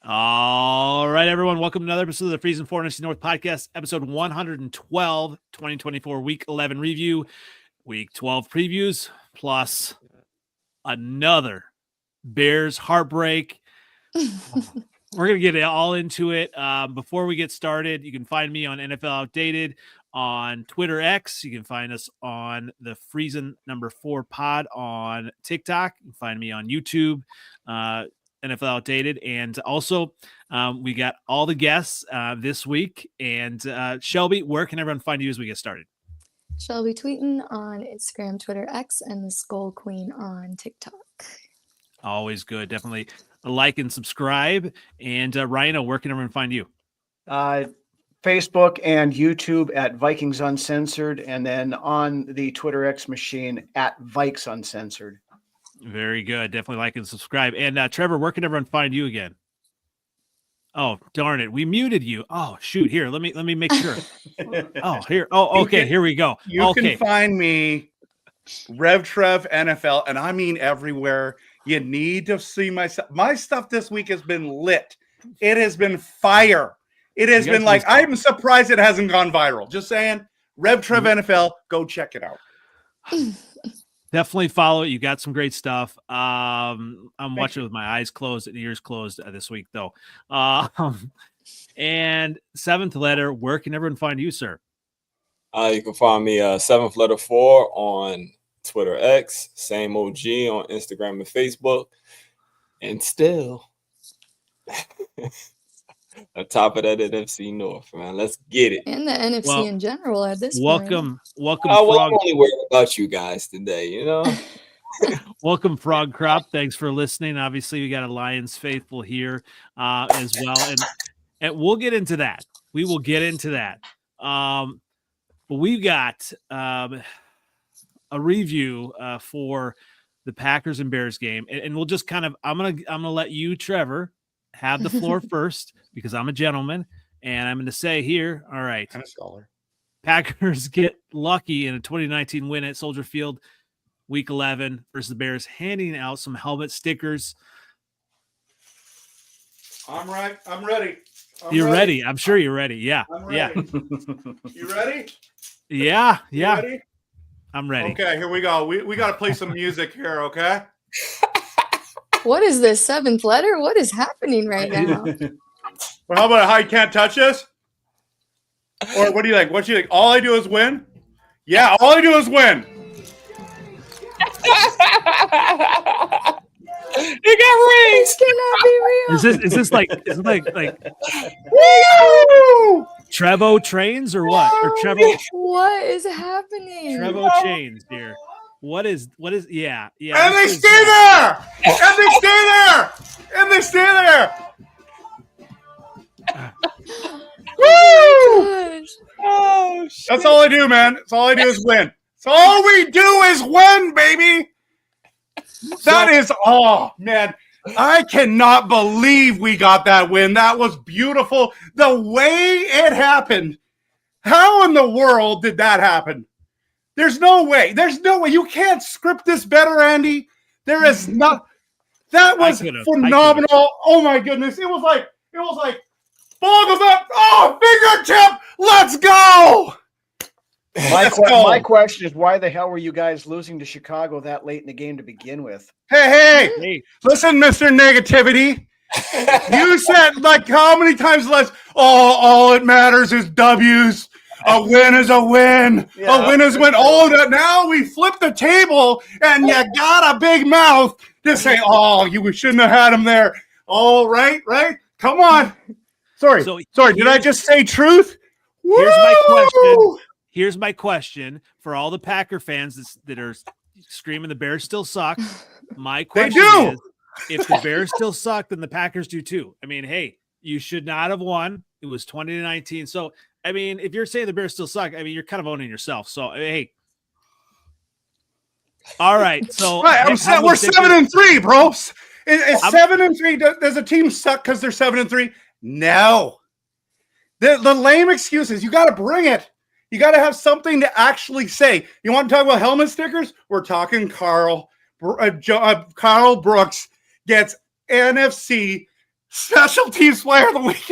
All right, everyone. Welcome to another episode of the Freezin NFC North Podcast, episode 112, 2024, Week 11 review, Week 12 previews, plus another Bears heartbreak. We're going to get all into it. Before we get started, you can find me on NFL Outdated on Twitter X. You can find us on the Freezin #4 pod on TikTok. You can find me on YouTube, NFL Outdated. And also, we got all the guests this week. And Shelby, where can everyone find you as we get started? Shelby Tweten on Instagram, Twitter, X, and the Skull Queen on TikTok. Always good. Definitely like and subscribe. And Ryan, where can everyone find you? Facebook and YouTube at Vikings Uncensored, and then on the Twitter X machine at Vikes Uncensored. Very good. Definitely like and subscribe. And Trevor, where can everyone find you again? Oh, darn it. We muted you. Oh, shoot. Here, let me make sure. Oh, here. Oh, okay. Here we go. You can find me RevTrevNFL, and I mean everywhere. You need to see my stuff. My stuff this week has been lit. It has been fire. It has been like, I'm surprised it hasn't gone viral. Just saying, RevTrevNFL, go check it out. Definitely follow it. You got some great stuff. I'm watching with my eyes closed and ears closed this week, though. And seventh letter, where can everyone find you, sir? You can find me seventh letter 4 on Twitter X, same OG on Instagram and Facebook, and still on top of that NFC North, man. Let's get it. And the NFC in general at this point. Welcome. I was only worried about you guys today, you know. Welcome, Frog Crop. Thanks for listening. Obviously, we got a Lions faithful here as well, and we'll get into that. We will get into that. But we've got a review for the Packers and Bears game, and we'll just kind of I'm gonna let you, Trevor, have the floor first because I'm a gentleman, and I'm going to say here, all right, kind of scholar. Packers get lucky in a 2019 win at Soldier Field, Week 11 versus the Bears, handing out some helmet stickers. I'm right. I'm ready. You're ready. I'm sure you're ready. Yeah. I'm ready. You ready? Yeah. You ready? I'm ready. Okay, here we go. We got to play some music here, okay? What is this seventh letter? What is happening right now? Well, how about how you can't touch this? Or what do you like? What do you think? All I do is win? Yeah, all I do is win. You got rings. This cannot be real. Is this like Woo! Trevo trains or what? Or Trevo? What is happening? Trevo chains, dear. What is yeah. And they stay there! And they stay there! And they stay there! Woo! Oh, shit. That's all I do, man. That's all I do is win. That's all we do is win, baby. That is, oh, man. I cannot believe we got that win. That was beautiful. The way it happened. How in the world did that happen? There's no way. There's no way. You can't script this better, Andy. There is not. That was phenomenal. Oh my goodness. It was like ball goes up. Oh, fingertip. Let's go. My question is, why the hell were you guys losing to Chicago that late in the game to begin with? Hey. Listen, Mr. Negativity. You said like how many times less? Oh, all it matters is W's. A win is a win. Yeah, a win is a win. Oh, now we flip the table, and you got a big mouth to say, "Oh, you shouldn't have had him there." Oh, right. Come on. Sorry. Did I just say truth? Here's my question for all the Packer fans that are screaming the Bears still suck. My question is, if the Bears still suck, then the Packers do too. I mean, hey, you should not have won. It was 20-19. So. I mean, if you're saying the Bears still suck, I mean, you're kind of owning yourself. So, hey. All right. So, we're 7-3, bro. Is 7-3. Does a team suck because they're 7-3? No. The lame excuses. You got to bring it. You got to have something to actually say. You want to talk about helmet stickers? We're talking Carl Brooks gets NFC Special teams player of the week.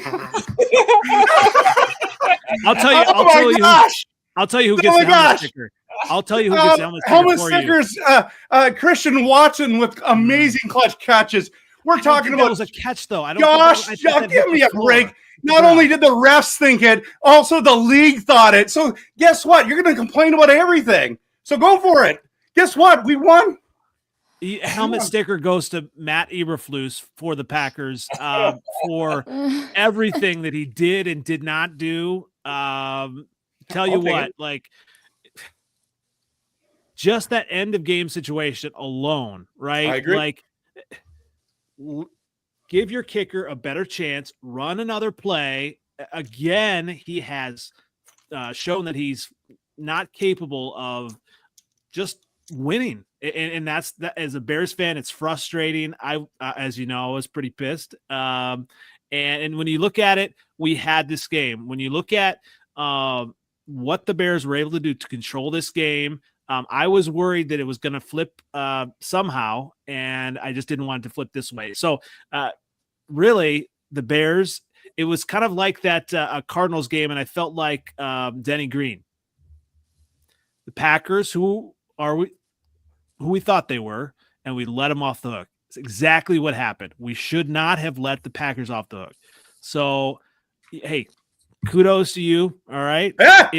I'll tell you. Oh my gosh. I'll tell you who Oh gets my the helmet gosh. sticker. I'll tell you who gets the helmet sticker helmet for you. stickers. Christian Watson with amazing clutch catches. We're I don't talking think about that was a catch, though. I don't. Josh. think that Give hit me the a floor. break. Not only did the refs think it, also the league thought it. So guess what? You're going to complain about everything. So go for it. Guess what? We won. Helmet sticker goes to Matt Eberflus for the Packers for everything that he did and did not do. Tell you what, like just that end of game situation alone, right? I agree. Like give your kicker a better chance, run another play. Again, he has shown that he's not capable of just winning. And that's that. As a Bears fan, it's frustrating. I, as you know, I was pretty pissed. And when you look at it, we had this game. When you look at what the Bears were able to do to control this game, I was worried that it was going to flip somehow, and I just didn't want it to flip this way. So, really, the Bears, it was kind of like that Cardinals game, and I felt like Denny Green. The Packers, who we thought they were, and we let them off the hook. It's exactly what happened. We should not have let the Packers off the hook. So, hey, kudos to you. All right. Yeah.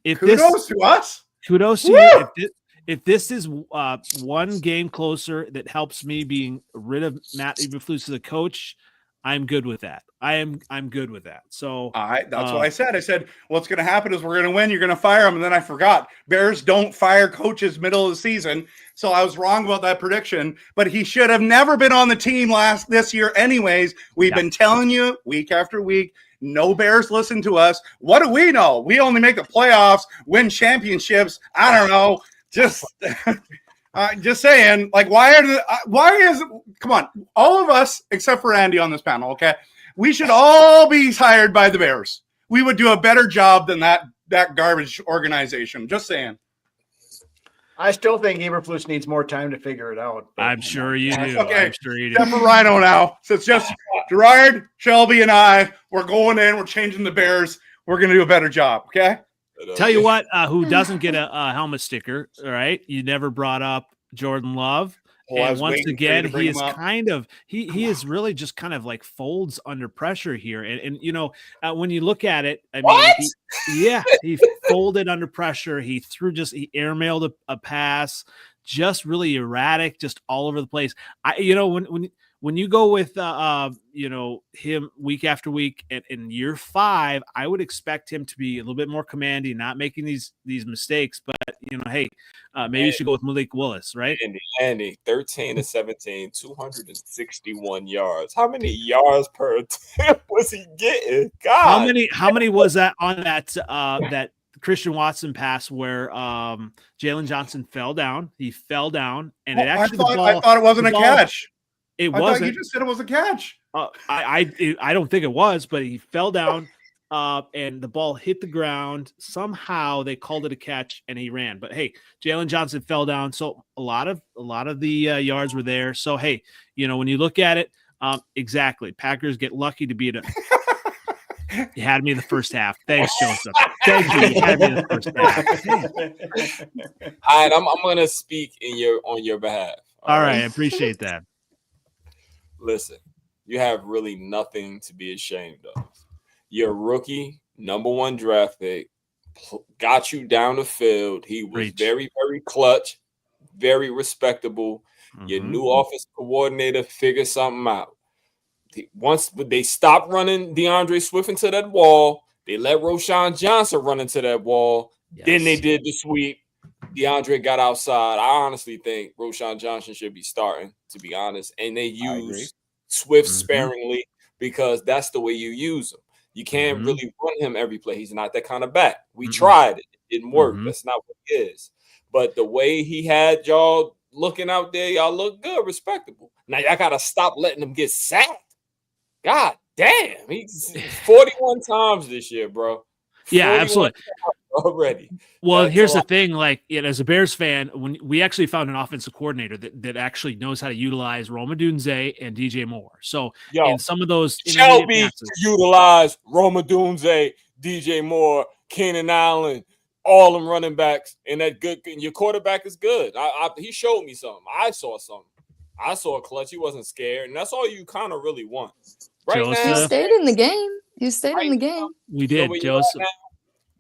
If kudos to us. Kudos to you. If this is one game closer that helps me being rid of Matt Eberflus as a coach, I'm good with that. I'm good with that. So that's what I said. I said, what's going to happen is we're going to win. You're going to fire him. And then I forgot. Bears don't fire coaches middle of the season. So I was wrong about that prediction, but he should have never been on the team this year anyways. We've been telling you week after week, no Bears listen to us. What do we know? We only make the playoffs, win championships. I don't know. Just saying, like, come on, all of us except for Andy on this panel, okay? We should all be hired by the Bears. We would do a better job than that garbage organization. Just saying. I still think Eberflus needs more time to figure it out. I'm sure you do. Okay. I'm sure you do. Except for Rhino now. So it's just Gerard, Shelby, and I. We're going in. We're changing the Bears. We're going to do a better job, okay? Tell you what, who doesn't get a helmet sticker, all right? You never brought up Jordan Love. And once again, he is he is really just kind of like folds under pressure here. And you know, when you look at it, I mean, he folded under pressure. He airmailed a pass, just really erratic, just all over the place. When you go with him week after week in year 5, I would expect him to be a little bit more commanding, not making these mistakes. But hey, maybe you should go with Malik Willis, right? Andy, 13 to 17, 261 yards. How many yards per attempt was he getting? God, how many was that on that Christian Watson pass where Jalen Johnson fell down? He fell down, and it actually I thought it wasn't a catch. It wasn't. You just said it was a catch. I don't think it was, but he fell down, and the ball hit the ground. Somehow they called it a catch, and he ran. But hey, Jalen Johnson fell down, so a lot of the yards were there. So hey, when you look at it, exactly, Packers get lucky to be at a. You had me in the first half. Thanks, Joseph. Thank you. You had me in the first half. All right, I'm gonna speak on your behalf. All right, I appreciate that. Listen, you have really nothing to be ashamed of. Your rookie, number 1 draft pick, got you down the field. He was very, very clutch, very respectable. Mm-hmm. Your new offensive coordinator figured something out. Once they stopped running DeAndre Swift into that wall, they let Roschon Johnson run into that wall. Yes. Then they did the sweep. DeAndre got outside. I honestly think Roschon Johnson should be starting, to be honest. And they use Swift sparingly because that's the way you use him. You can't really run him every play. He's not that kind of back. We tried it. It didn't work. That's not what he is. But the way he had y'all looking out there, y'all look good, respectable. Now y'all got to stop letting him get sacked. God damn. He's 41 times this year, bro. Yeah, absolutely. already. Well, That's here's a the thing. Like, as a Bears fan, when we actually found an offensive coordinator that actually knows how to utilize Roma Dunze and DJ Moore. So Yo, in some of those Shelby intermediate to passes, utilize Roma Dunze, DJ Moore, Keenan Allen, all them running backs, and that good. And your quarterback is good. He showed me something. I saw something. I saw a clutch. He wasn't scared, and that's all you kind of really want. Right You Joseph. stayed in the game. You stayed in the Right game. we did, where Joseph.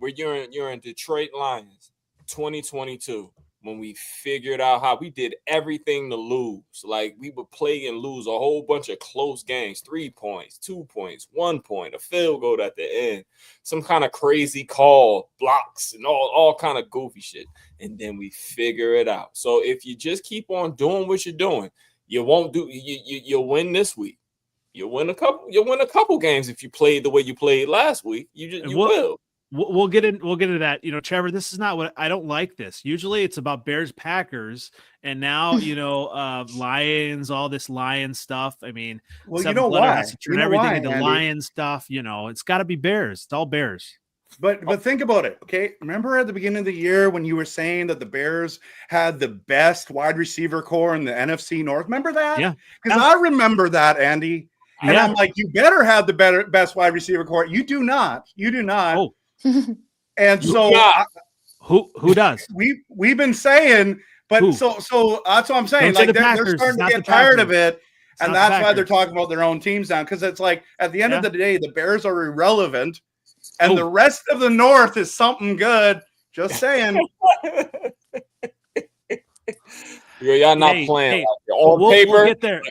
you're in Detroit Lions, 2022, when we figured out how we did everything to lose. Like, we would play and lose a whole bunch of close games, 3 points, 2 points, 1 point, a field goal at the end, some kind of crazy call, blocks, and all kind of goofy shit. And then we figure it out. So if you just keep on doing what you're doing, you won't do. You'll win this week. You'll win a couple games if you played the way you played last week. You will. We'll get into that. Trevor, this is not what I don't like this. Usually it's about Bears Packers, and now Lions, all this Lion stuff. I mean, Well, you know why? Turn everything into Lion stuff. It's got to be Bears. It's all Bears. But think about it, okay? Remember at the beginning of the year when you were saying that the Bears had the best wide receiver core in the NFC North? Remember that? Yeah. Because I remember that, Andy. And I'm like, you better have the best wide receiver core. You do not. You do not. Oh. And so who does? We've been saying, but Who? so that's what I'm saying. Don't say Like the they're Packers. starting to It's get not the tired of Packers. it. And not the that's why they're Packers. talking about their own teams now. Because it's like at the end of the day, the Bears are irrelevant. And the rest of the North is something good. Just saying. Y'all not playing. Hey, On paper, we'll get there.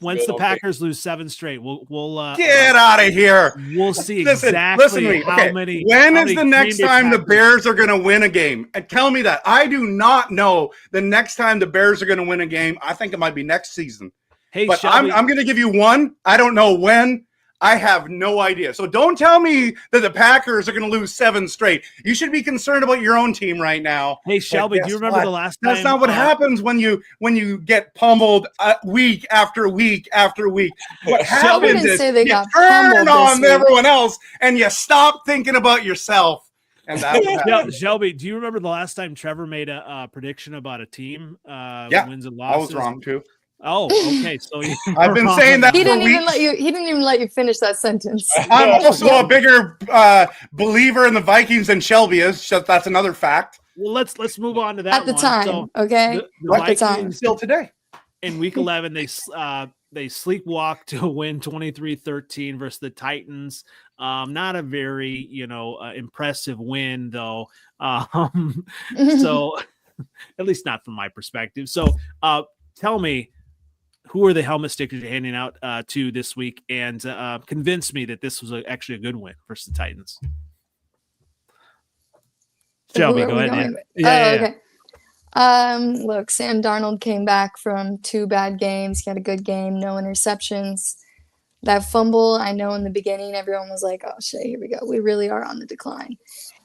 Once the Packers lose 7 straight, we'll get out of here. We'll see listen to me. how many. When how is many the next Green Bay time the Packers- Bears are going to win a game? And tell me that. I do not know the next time the Bears are going to win a game. I think it might be next season. Hey, But Shelby, I'm going to give you one. I don't know when. I have no idea. So don't tell me that the Packers are going to lose 7 straight. You should be concerned about your own team right now. Hey, Shelby, But do you guess remember what? the last time? That's not what happens when you get pummeled week after week after week. What Shelby happens didn't is say they you got turn pummeled on this week. everyone else and you stop thinking about yourself. And that's what happens. Shelby, do you remember the last time Trevor made a prediction about a team wins and I losses? was wrong too. Oh, okay. So I've been saying that He for didn't even weeks. let you. He didn't even let you finish that sentence. I'm also a bigger believer in the Vikings than Shelby is. So that's another fact. Well, let's move on to that At the one. time, So okay? the At the time. Vikings Still today. in week 11, they sleepwalk to win 23-13 versus the Titans. Not a very impressive win though. So at least not from my perspective. So tell me, who are the helmet stickers you're handing out to this week, and convince me that this was actually a good win versus the Titans. Shelby, go ahead. Okay. Look, Sam Darnold came back from 2 bad games. He had a good game, no interceptions. That fumble, I know in the beginning, everyone was like, oh, shit, here we go. We really are on the decline.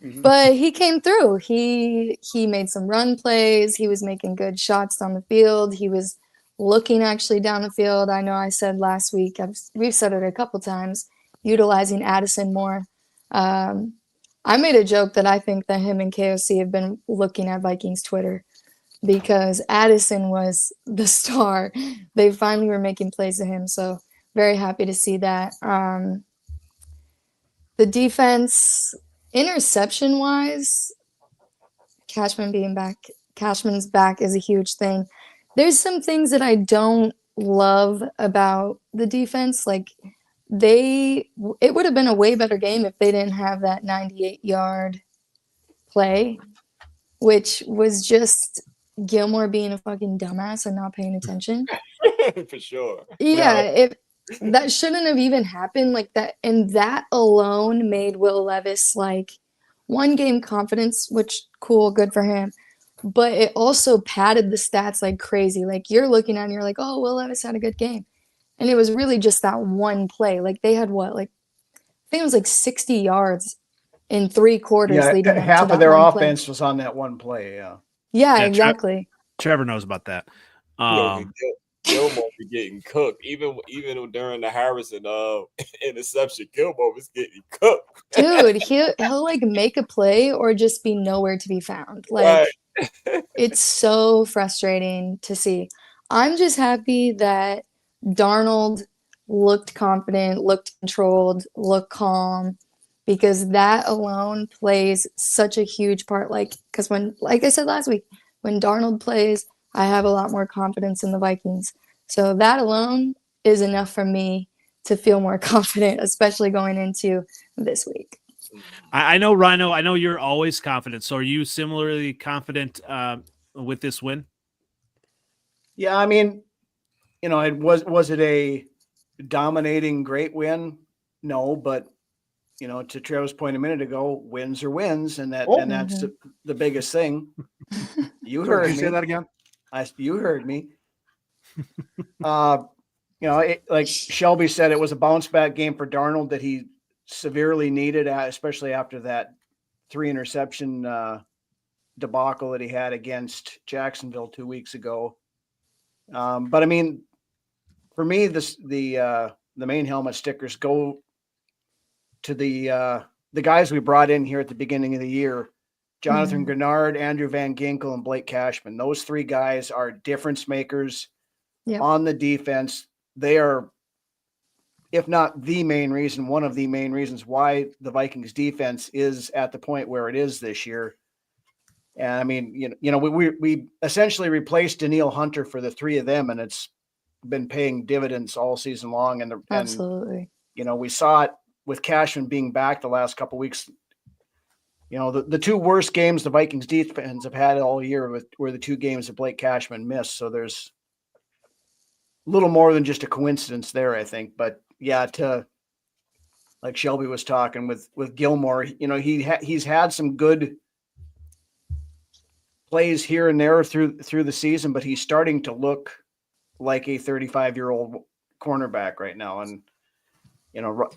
Mm-hmm. But he came through. He made some run plays. He was making good shots down the field. He was looking actually down the field. I know I said last week, we've said it a couple times, utilizing Addison more. I made a joke that I think that him and KOC have been looking at Vikings Twitter because Addison was the star. They finally were making plays to him. So very happy to see that. The defense, interception-wise, Cashman's back is a huge thing. There's some things that I don't love about the defense. Like it would have been a way better game if they didn't have that 98-yard play, which was just Gilmore being a fucking dumbass and not paying attention. For sure. Yeah, that shouldn't have even happened like that. And that alone made Will Levis like 1 game confidence, which cool, good for him. But it also padded the stats like crazy. Like you're looking at it and you're like, oh, Will Levis had a good game. And it was really just that one play. Like they had I think it was like 60 yards in 3 quarters. Yeah, half of their offense was on that one play. Yeah. Yeah, exactly. Trevor knows about that. Gilmore be getting cooked. Even during the Harrison interception, Gilmore was getting cooked. Dude, he'll like make a play or just be nowhere to be found. Like it's so frustrating to see. I'm just happy that Darnold looked confident, looked controlled, looked calm, because that alone plays such a huge part. Because like I said last week, when Darnold plays, I have a lot more confidence in the Vikings. So that alone is enough for me to feel more confident, especially going into this week. I know, Rhino, I know you're always confident. So are you similarly confident with this win? Yeah, I mean, was it a dominating great win? No, but to Trevor's point a minute ago, wins are wins, and that's the biggest thing. You heard me. Say that again. You heard me. Like Shelby said, it was a bounce back game for Darnold that he severely needed, especially after that 3 interception debacle that he had against Jacksonville 2 weeks ago. But I mean, for me, the main helmet stickers go to the guys we brought in here at the beginning of the year: Jonathan Grenard, Andrew Van Ginkel, and Blake Cashman. Those 3 guys are difference makers on the defense. They are, if not the main reason, one of the main reasons why the Vikings defense is at the point where it is this year. And I mean, we essentially replaced Daniil Hunter for the 3 of them, and it's been paying dividends all season long. Absolutely. We saw it with Cashman being back the last couple of weeks. The 2 worst games the Vikings defense have had all year were the 2 games that Blake Cashman missed. So there's a little more than just a coincidence there, I think. But yeah, like Shelby was talking with Gilmore, he's had some good plays here and there through the season, but he's starting to look like a 35-year-old cornerback right now. And,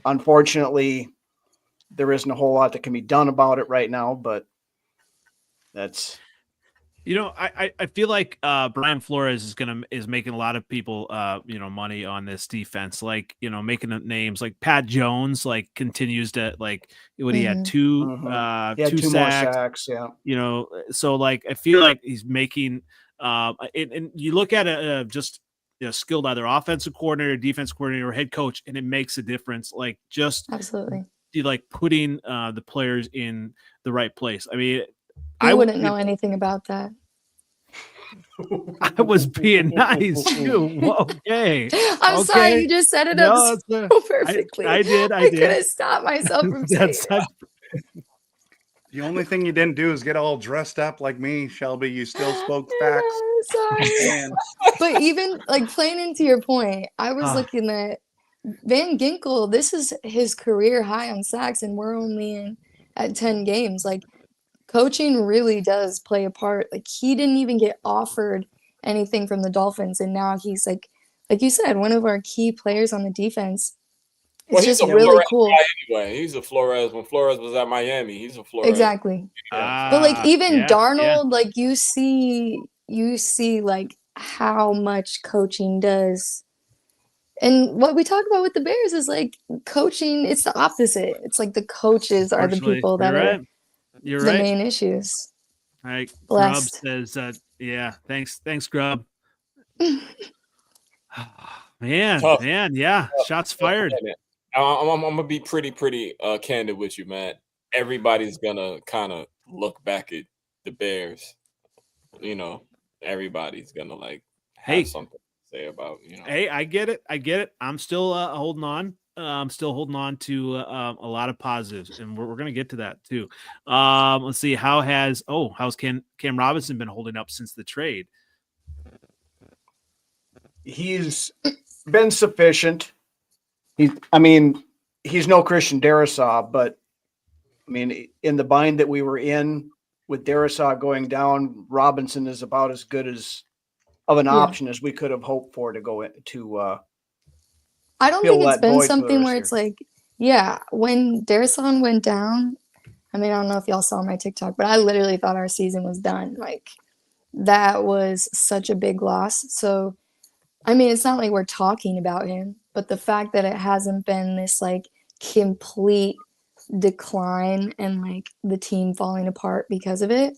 unfortunately, there isn't a whole lot that can be done about it right now, but that's. I feel like Brian Flores is making a lot of people money on this defense, like making names like Pat Jones continues to what he had 2 2 more sacks, so like I feel like he's making and you look at it just skilled either offensive coordinator, defense coordinator, or head coach, and it makes a difference. Like just absolutely, putting the players in the right place. I mean, I wouldn't know anything about that. I was being nice too. Okay. I'm sorry, you just set it up so perfectly. I did. I couldn't stop myself from saying it. The only thing you didn't do is get all dressed up like me, Shelby. You still spoke facts. Sorry. But even playing into your point, I was looking at Van Ginkel. This is his career high on sacks, and we're only at 10 games. Coaching really does play a part. He didn't even get offered anything from the Dolphins, and now he's like you said, one of our key players on the defense. It's just really cool. Anyway, he's a Flores. When Flores was at Miami, he's a Flores. Exactly. But even Darnold, you see how much coaching does. And what we talk about with the Bears is coaching. It's the opposite. It's the coaches are the people that are. You're the right. main issues. All right. Grub says, thanks, Grub. Man, yeah. Shots fired. I'm gonna be pretty candid with you, man. Everybody's gonna kind of look back at the Bears. Everybody's gonna have something to say about. Hey, I get it. I'm still holding on. I'm still holding on to a lot of positives, and we're going to get to that too. Let's see. How's Cam Robinson been holding up since the trade? He's been sufficient. He's no Christian Darrisaw, but in the bind that we were in with Darrisaw going down, Robinson is about as good of an option as we could have hoped for to go to. I don't think it's been something where it's when Darrisaw went down, I don't know if y'all saw my TikTok, but I literally thought our season was done. That was such a big loss. So I mean, it's not like we're talking about him, but the fact that it hasn't been this like complete decline and like the team falling apart because of it,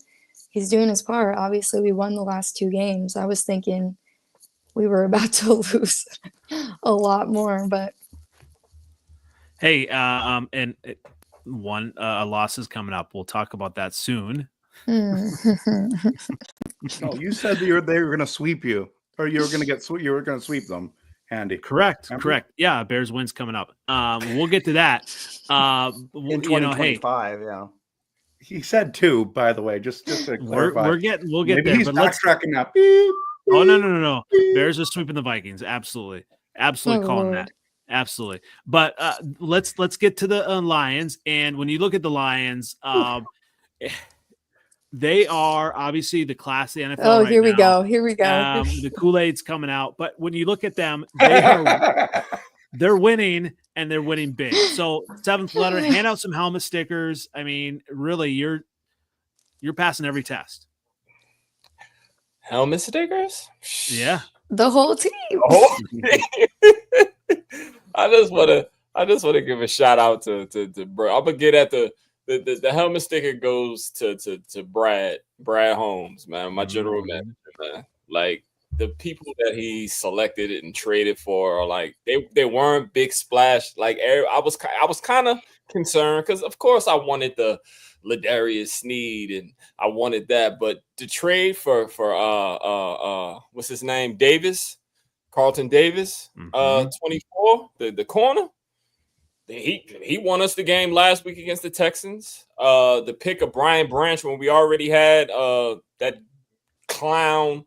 he's doing his part. Obviously, we won the last 2 games. I was thinking we were about to lose a lot more, but Hey, and one loss is coming up. We'll talk about that soon. No, you said they were going to sweep you, or you were going to sweep them. Andy, Correct. Remember? Correct. Yeah, Bears wins coming up. We'll get to that. In 2025, yeah. He said 2, by the way, just to clarify. we'll get Maybe there. he's But let's. backtracking now. Oh no! Bears are sweeping the Vikings. Absolutely Oh, calling Lord. that. Absolutely. But let's get to the Lions. And when you look at the Lions, they are obviously the class of the NFL. Oh, right here we now. go. Here we go. The Kool-Aid's coming out. But when you look at them, they're winning, and they're winning big. So 7th letter, hand out some helmet stickers. I mean, really, you're passing every test. Helmet stickers? Yeah. The whole team. Oh. I just wanna give a shout out to bro. I'm gonna get at the helmet sticker goes to Brad Holmes, man, my general manager, man. Like the people that he selected and traded for are like they weren't big splash. Like I was kind of concerned because of course I wanted the Ladarius Sneed and I wanted that, but the trade for what's his name, Carlton Davis, 24, the corner. He won us the game last week against the Texans. The pick of Brian Branch when we already had that clown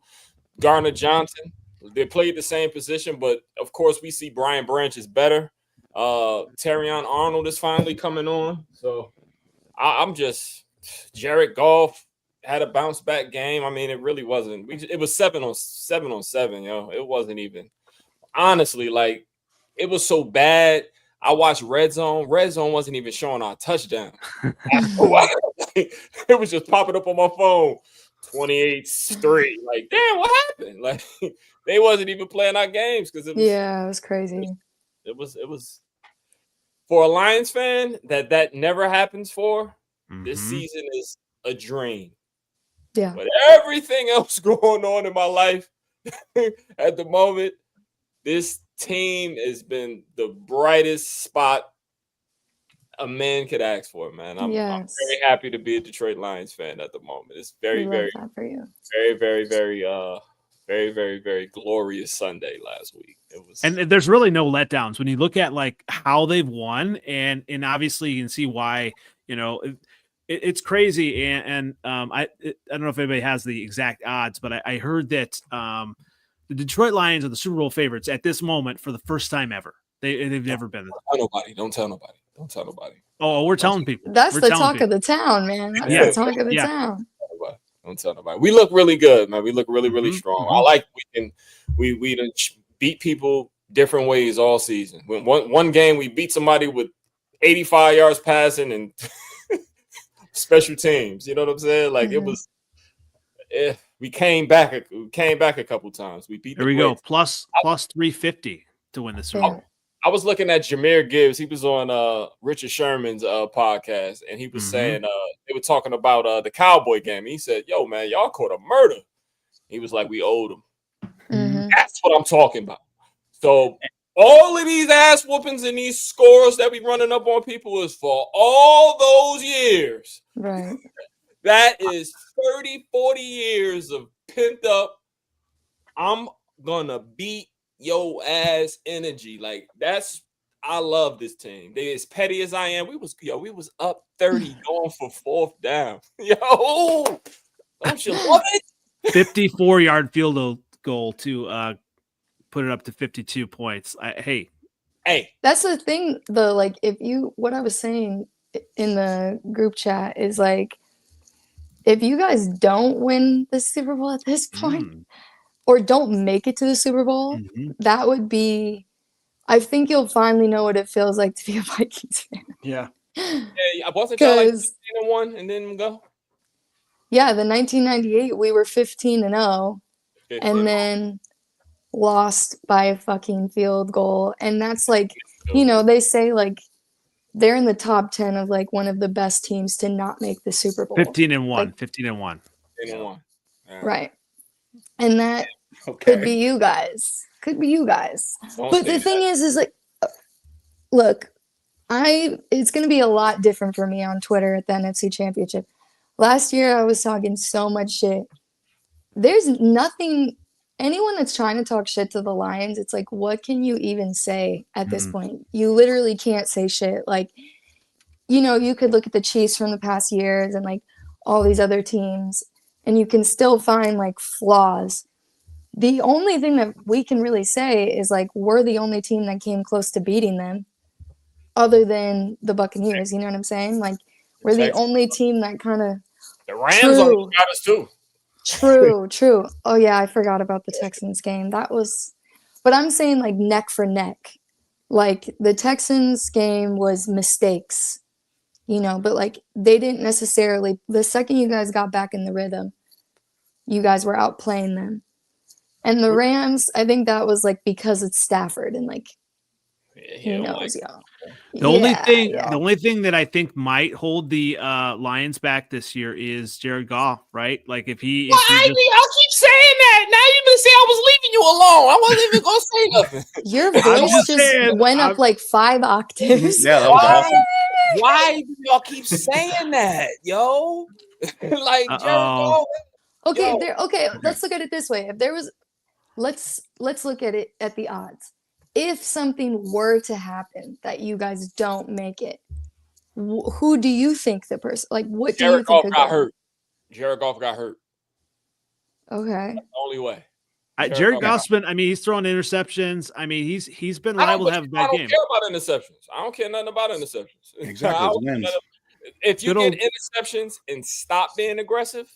Garner Johnson. They played the same position, but of course we see Brian Branch is better. Terrion Arnold is finally coming on, so I'm just Jared Goff had a bounce back game. I mean, it really wasn't. It was 7 on 7, yo. It wasn't even honestly like it was so bad. I watched Red Zone. Red Zone wasn't even showing our touchdown. It was just popping up on my phone. 28-3. Like, damn, what happened? Like, they wasn't even playing our games because it was crazy. It was for a Lions fan that never happens for. This season is a dream. Yeah. But everything else going on in my life at the moment, this team has been the brightest spot a man could ask for, man. I'm very happy to be a Detroit Lions fan at the moment. It's very very glorious Sunday last week. It was, and there's really no letdowns when you look at like how they've won, and obviously you can see why. You know, it's crazy, and I don't know if anybody has the exact odds, but I heard that the Detroit Lions are the Super Bowl favorites at this moment for the first time ever. They've never been. Don't tell nobody. Oh, we're telling people. That's the talk of the town, man. That's the talk of the town. Don't tell nobody. We look really good, man. We look really, really strong. I like we done beat people different ways all season. When one game we beat somebody with 85 yards passing and special teams. You know what I'm saying? Like it was. We came back a couple times. We beat. There we go. Plus 350 to win the Super Bowl. I was looking at Jahmyr Gibbs. He was on Richard Sherman's podcast, and he was saying they were talking about the Cowboy game. He said, "Yo, man, y'all caught a murder." He was like, "We owed them." That's what I'm talking about. So all of these ass whoopings and these scores that we running up on people is for all those years. Right. That is 30, 40 years of pent up. I'm gonna beat yo ass energy. Like I love this team. They as petty as I am. We was up 30 going for 4th down. Yo, don't you love it? 54-yard field goal to put it up to 52 points. Hey, that's the thing though. Like what I was saying in the group chat is like, if you guys don't win the Super Bowl at this point, or don't make it to the Super Bowl, that would be, I think you'll finally know what it feels like to be a Vikings fan. Yeah. I wasn't y'all like 15-1 and then go. Yeah, the 1998 we were 15-0, and then lost by a fucking field goal. And that's like, they say like they're in the top 10 of like one of the best teams to not make the Super Bowl. 15-1. Like, 15-1. Yeah. Right. And that could be you guys. But the thing is like, look, it's going to be a lot different for me on Twitter at the NFC Championship. Last year, I was talking so much shit. There's nothing, anyone that's trying to talk shit to the Lions, it's like, what can you even say at this point? You literally can't say shit. Like, you could look at the Chiefs from the past years and like all these other teams, and you can still find like flaws. The only thing that we can really say is like, we're the only team that came close to beating them other than the Buccaneers. You know what I'm saying? Like, we're the only team that kind of. The Rams almost got us too. True. Oh yeah, I forgot about the Texans game. But I'm saying like neck for neck. Like the Texans game was mistakes, but like they didn't necessarily, the second you guys got back in the rhythm, you guys were outplaying them. And the Rams, I think that was like because it's Stafford and like, who knows, y'all. The only thing that I think might hold the Lions back this year is Jared Goff, right? Like if he, I'll keep saying that. Now you're gonna say I was leaving you alone. I wasn't even gonna say nothing. Your voice just went up like 5 octaves. Yeah, that was awesome. Why do y'all keep saying that, yo? Like Jared Goff. Okay, let's look at it this way. If there was, let's look at it at the odds. If something were to happen that you guys don't make it, who do you think the person, like, what do you think? Jared Goff got hurt. Jared Goff got hurt. Okay. That's the only way. Jared Goff's been, he's throwing interceptions. He's been liable to have a bad game. I don't care about interceptions. I don't care nothing about interceptions. Exactly. If you get interceptions and stop being aggressive,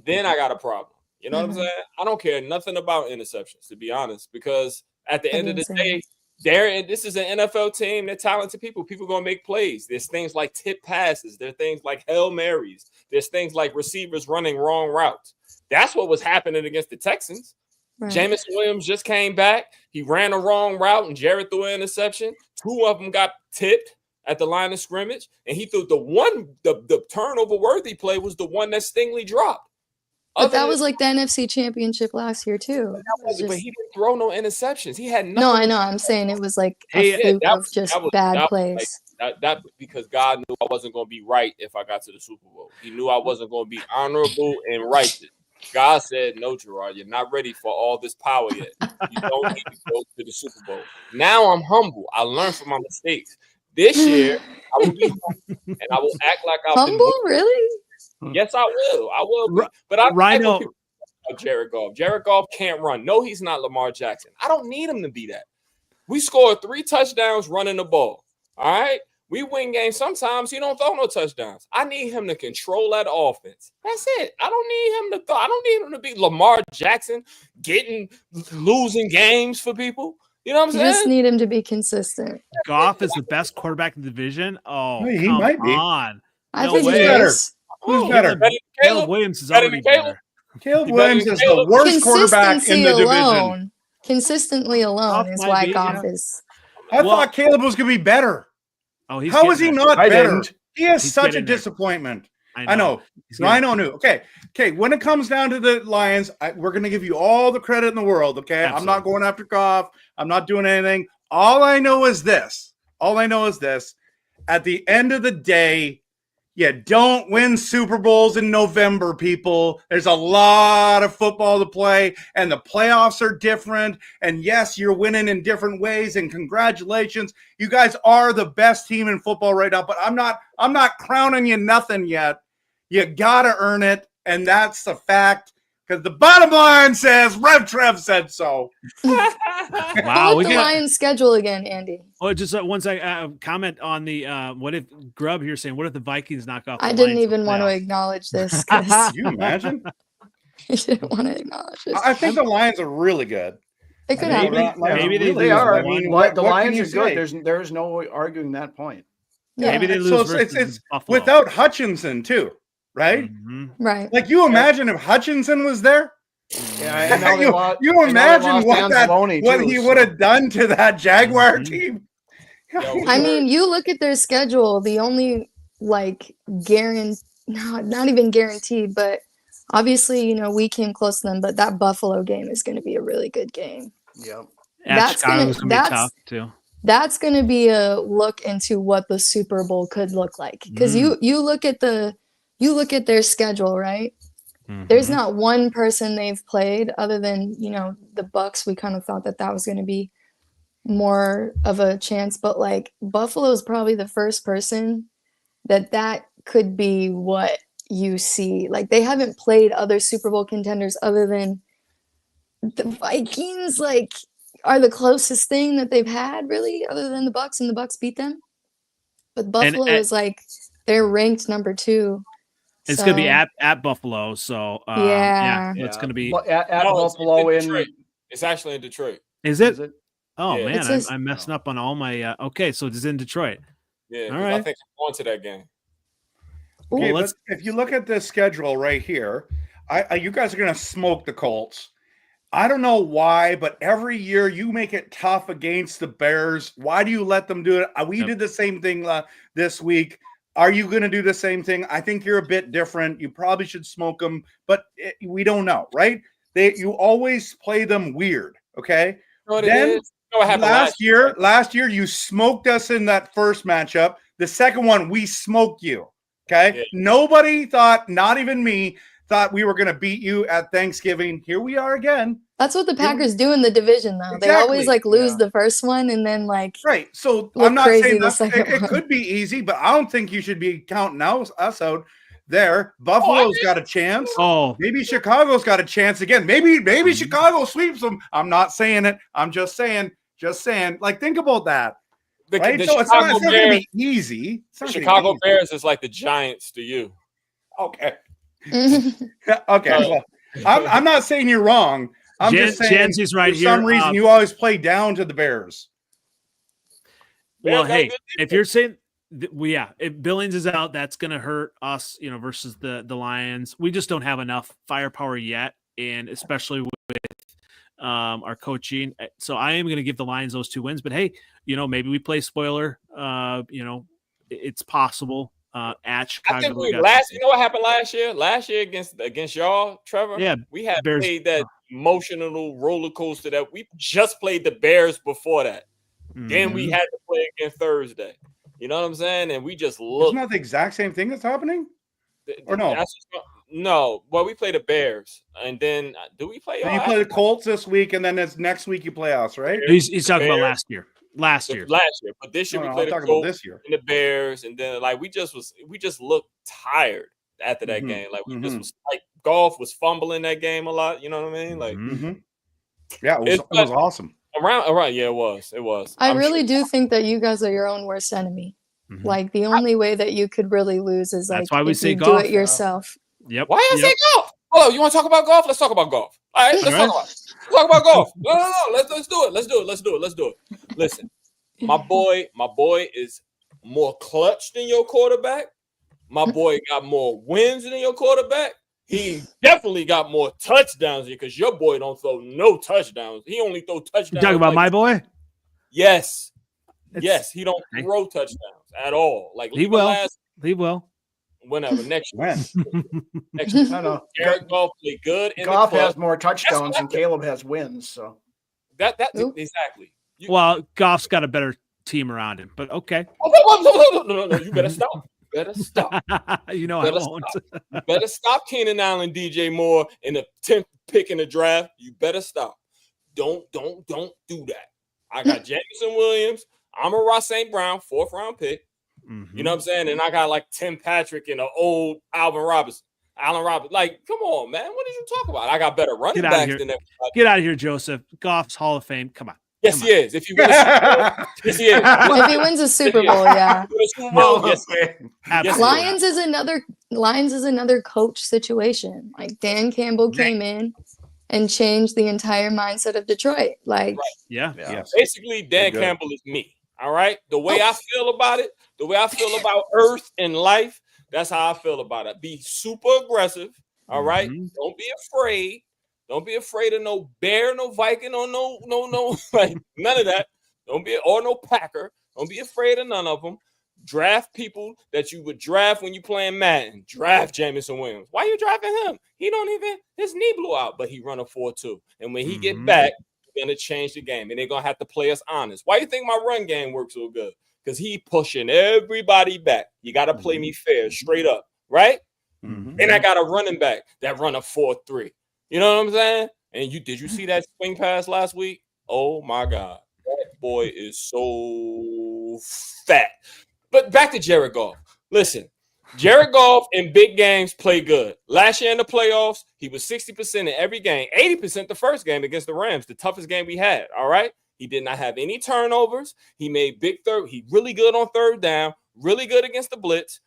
then I got a problem. You know what I'm saying? I don't care nothing about interceptions, to be honest, because at the end of the day, this is an NFL team. They're talented people. People going to make plays. There's things like tip passes. There's things like Hail Marys. There's things like receivers running wrong routes. That's what was happening against the Texans. Right. Jameson Williams just came back. He ran a wrong route, and Jared threw an interception. 2 of them got tipped at the line of scrimmage, and he threw the turnover-worthy play was the one that Stingley dropped. But that was like the NFC Championship last year too. But he didn't throw no interceptions. He had nothing. No, I know. I'm saying it was like a fluke of just bad plays. That because God knew I wasn't going to be right if I got to the Super Bowl. He knew I wasn't going to be honorable and righteous. God said, "No, Gerard, you're not ready for all this power yet. You don't need to go to the Super Bowl." Now I'm humble. I learned from my mistakes. This year, I will be humble and I will act like I'm humble. Really? Yes, I will. I will. But I know Jared Goff. Jared Goff can't run. No, he's not Lamar Jackson. I don't need him to be that. We scored 3 touchdowns running the ball. All right. We win games. Sometimes he don't throw no touchdowns. I need him to control that offense. That's it. I don't need him to I don't need him to be Lamar Jackson losing games for people. You know what I'm saying? You just need him to be consistent. Goff is the best quarterback in the division. Oh, he might be. On. I think he's better. Who's better? Caleb Williams is already better. Caleb Williams is the worst quarterback in the division. Consistently alone is why Goff is. I thought Caleb was going to be better. Oh, how is he not better? He is such a disappointment. I know. I know. Okay. When it comes down to the Lions, we're going to give you all the credit in the world. Okay. Absolutely. I'm not going after Goff. I'm not doing anything. All I know is this. At the end of the day, you don't win Super Bowls in November, people. There's a lot of football to play, and the playoffs are different. And yes, you're winning in different ways, and congratulations. You guys are the best team in football right now, but I'm not crowning you nothing yet. You got to earn it, and that's the fact. Because the bottom line says RevTrev said so. Wow, we the Lions schedule again, Andy. Oh, just one second. Comment on the what if Grub here saying what if the Vikings knock off? I didn't even want to acknowledge this. Can you imagine? I didn't want to acknowledge this. I think the Lions are really good. They could happen. Maybe they are. I mean, the Lions are good. There's no arguing that point. Yeah. Maybe they lose. So it's without Hutchinson too. Right? Mm-hmm. Right. Like you imagine if Hutchinson was there, Yeah, and now they lost, you imagine what Anzalone he would have done to that Jaguar team. I mean, you look at their schedule, the only like not even guaranteed, but obviously, we came close to them, but that Buffalo game is going to be a really good game. Yep. Chicago's going to be tough too. That's going to be a look into what the Super Bowl could look like. Because you look at their schedule, right? Mm-hmm. There's not one person they've played other than, the Bucks. We kind of thought that was going to be more of a chance, but like Buffalo is probably the first person that could be what you see. Like they haven't played other Super Bowl contenders other than the Vikings, like are the closest thing that they've had really other than the Bucks, and the Bucks beat them. But Buffalo is like they're ranked number 2. It's going to be at Buffalo. So it's going to be at Buffalo it's in Detroit. It's actually in Detroit. Is it? Oh yeah. Man, I'm messing up on all my. Okay, so it's in Detroit. Yeah, all right. I think I'm going to that game. Okay, but if you look at this schedule right here, you guys are going to smoke the Colts. I don't know why, but every year you make it tough against the Bears. Why do you let them do it? We did the same thing this week. Are you going to do the same thing? I think you're a bit different. You probably should smoke them, but we don't know, right? You always play them weird, okay? Then last year you smoked us in that first matchup. The second one, we smoked you, okay? Yeah. Nobody thought, not even me, thought we were going to beat you at Thanksgiving. Here we are again. That's what the Packers do in the division, though. Exactly. They always lose the first one and then right. So I'm not saying it could be easy, but I don't think you should be counting us out there. Buffalo's got a chance. Oh, maybe Chicago's got a chance again. Maybe Chicago sweeps them. I'm not saying it. I'm just saying. Like, think about that. Right? So it's not going to be easy. The Chicago Bears is like the Giants to you. Okay. Okay. Well, I'm not saying you're wrong. I'm just saying Jancy's right for some reason you always play down to the Bears. Well, hey, if you're saying if Billings is out, that's going to hurt us, versus the Lions. We just don't have enough firepower yet, and especially with our coaching. So I am going to give the Lions those 2 wins. But hey, maybe we play spoiler. It's possible. At Chicago, I think you know what happened last year? Last year against y'all, Trevor. Yeah, we had played that emotional roller coaster that we just played the Bears before that. Mm-hmm. Then we had to play again Thursday. You know what I'm saying? And we just looked. It's not the exact same thing that's happening, or no? No. Well, we play the Bears, and then do we play? So you play the Colts this week, and then next week you play us, right? He's talking about last year. Last year, but this year we played the Colts this year and the Bears, and then we just looked tired after that game. Like we just was like Golf was fumbling that game a lot. You know what I mean? Yeah, it was awesome. Around, yeah, it was. I really do think that you guys are your own worst enemy. Mm-hmm. Like the only way that you could really lose is that's why we say you golf. Do it yourself. Yep. Why I say golf? Oh, you want to talk about golf? Let's talk about golf. All right, let's talk about golf. No. Let's do it. Listen, my boy is more clutch than your quarterback. My boy got more wins than your quarterback. He definitely got more touchdowns because your boy don't throw no touchdowns. He only throw touchdowns. You talking about my boy? Yes. Yes, he don't throw touchdowns at all. Like he will. Whenever next year. Next year. I know. Jared Goff played good. Goff has more touchdowns and Caleb has wins. So that exactly. Well, Goff's got a better team around him, but okay. No, you better stop. You know I won't. You better stop Keenan Allen, DJ Moore in the 10th pick in the draft. You better stop. Don't do that. I got Jameson Williams. I'm a Ross St. Brown, 4th round pick. Mm-hmm. You know what I'm saying? And I got like Tim Patrick and an old Allen Robinson. Like, come on, man. What did you talk about? I got better running backs than everybody. Get out of here, Joseph. Goff's Hall of Fame. Come on. Yes, he is. If he wins yes, he is. If he wins a Super Bowl, yeah. Yes, Lions is another coach situation. Like Dan Campbell came in and changed the entire mindset of Detroit. Like, yeah. Basically, Dan Campbell is me. All right. The way I feel about it, the way I feel about Earth and life, that's how I feel about it. Be super aggressive. All right. Don't be afraid. Don't be afraid of no Bear, no Viking, or no, like none of that. Or no Packer. Don't be afraid of none of them. Draft people that you would draft when you playing Madden. Draft Jameson Williams. Why you drafting him? He don't even, his knee blew out, but he run a 4.2. And when he get back, he's going to change the game. And they're going to have to play us honest. Why you think my run game works so good? Because he pushing everybody back. You got to play me fair, straight up, right? And I got a running back that run a 4.3. You know what I'm saying? And did you see that swing pass last week? Oh, my God. That boy is so fat. But back to Jared Goff. Listen, Jared Goff in big games play good. Last year in the playoffs, he was 60% in every game, 80% the first game against the Rams, the toughest game we had, all right? He did not have any turnovers. He made big third. He really good on third down, really good against the blitz.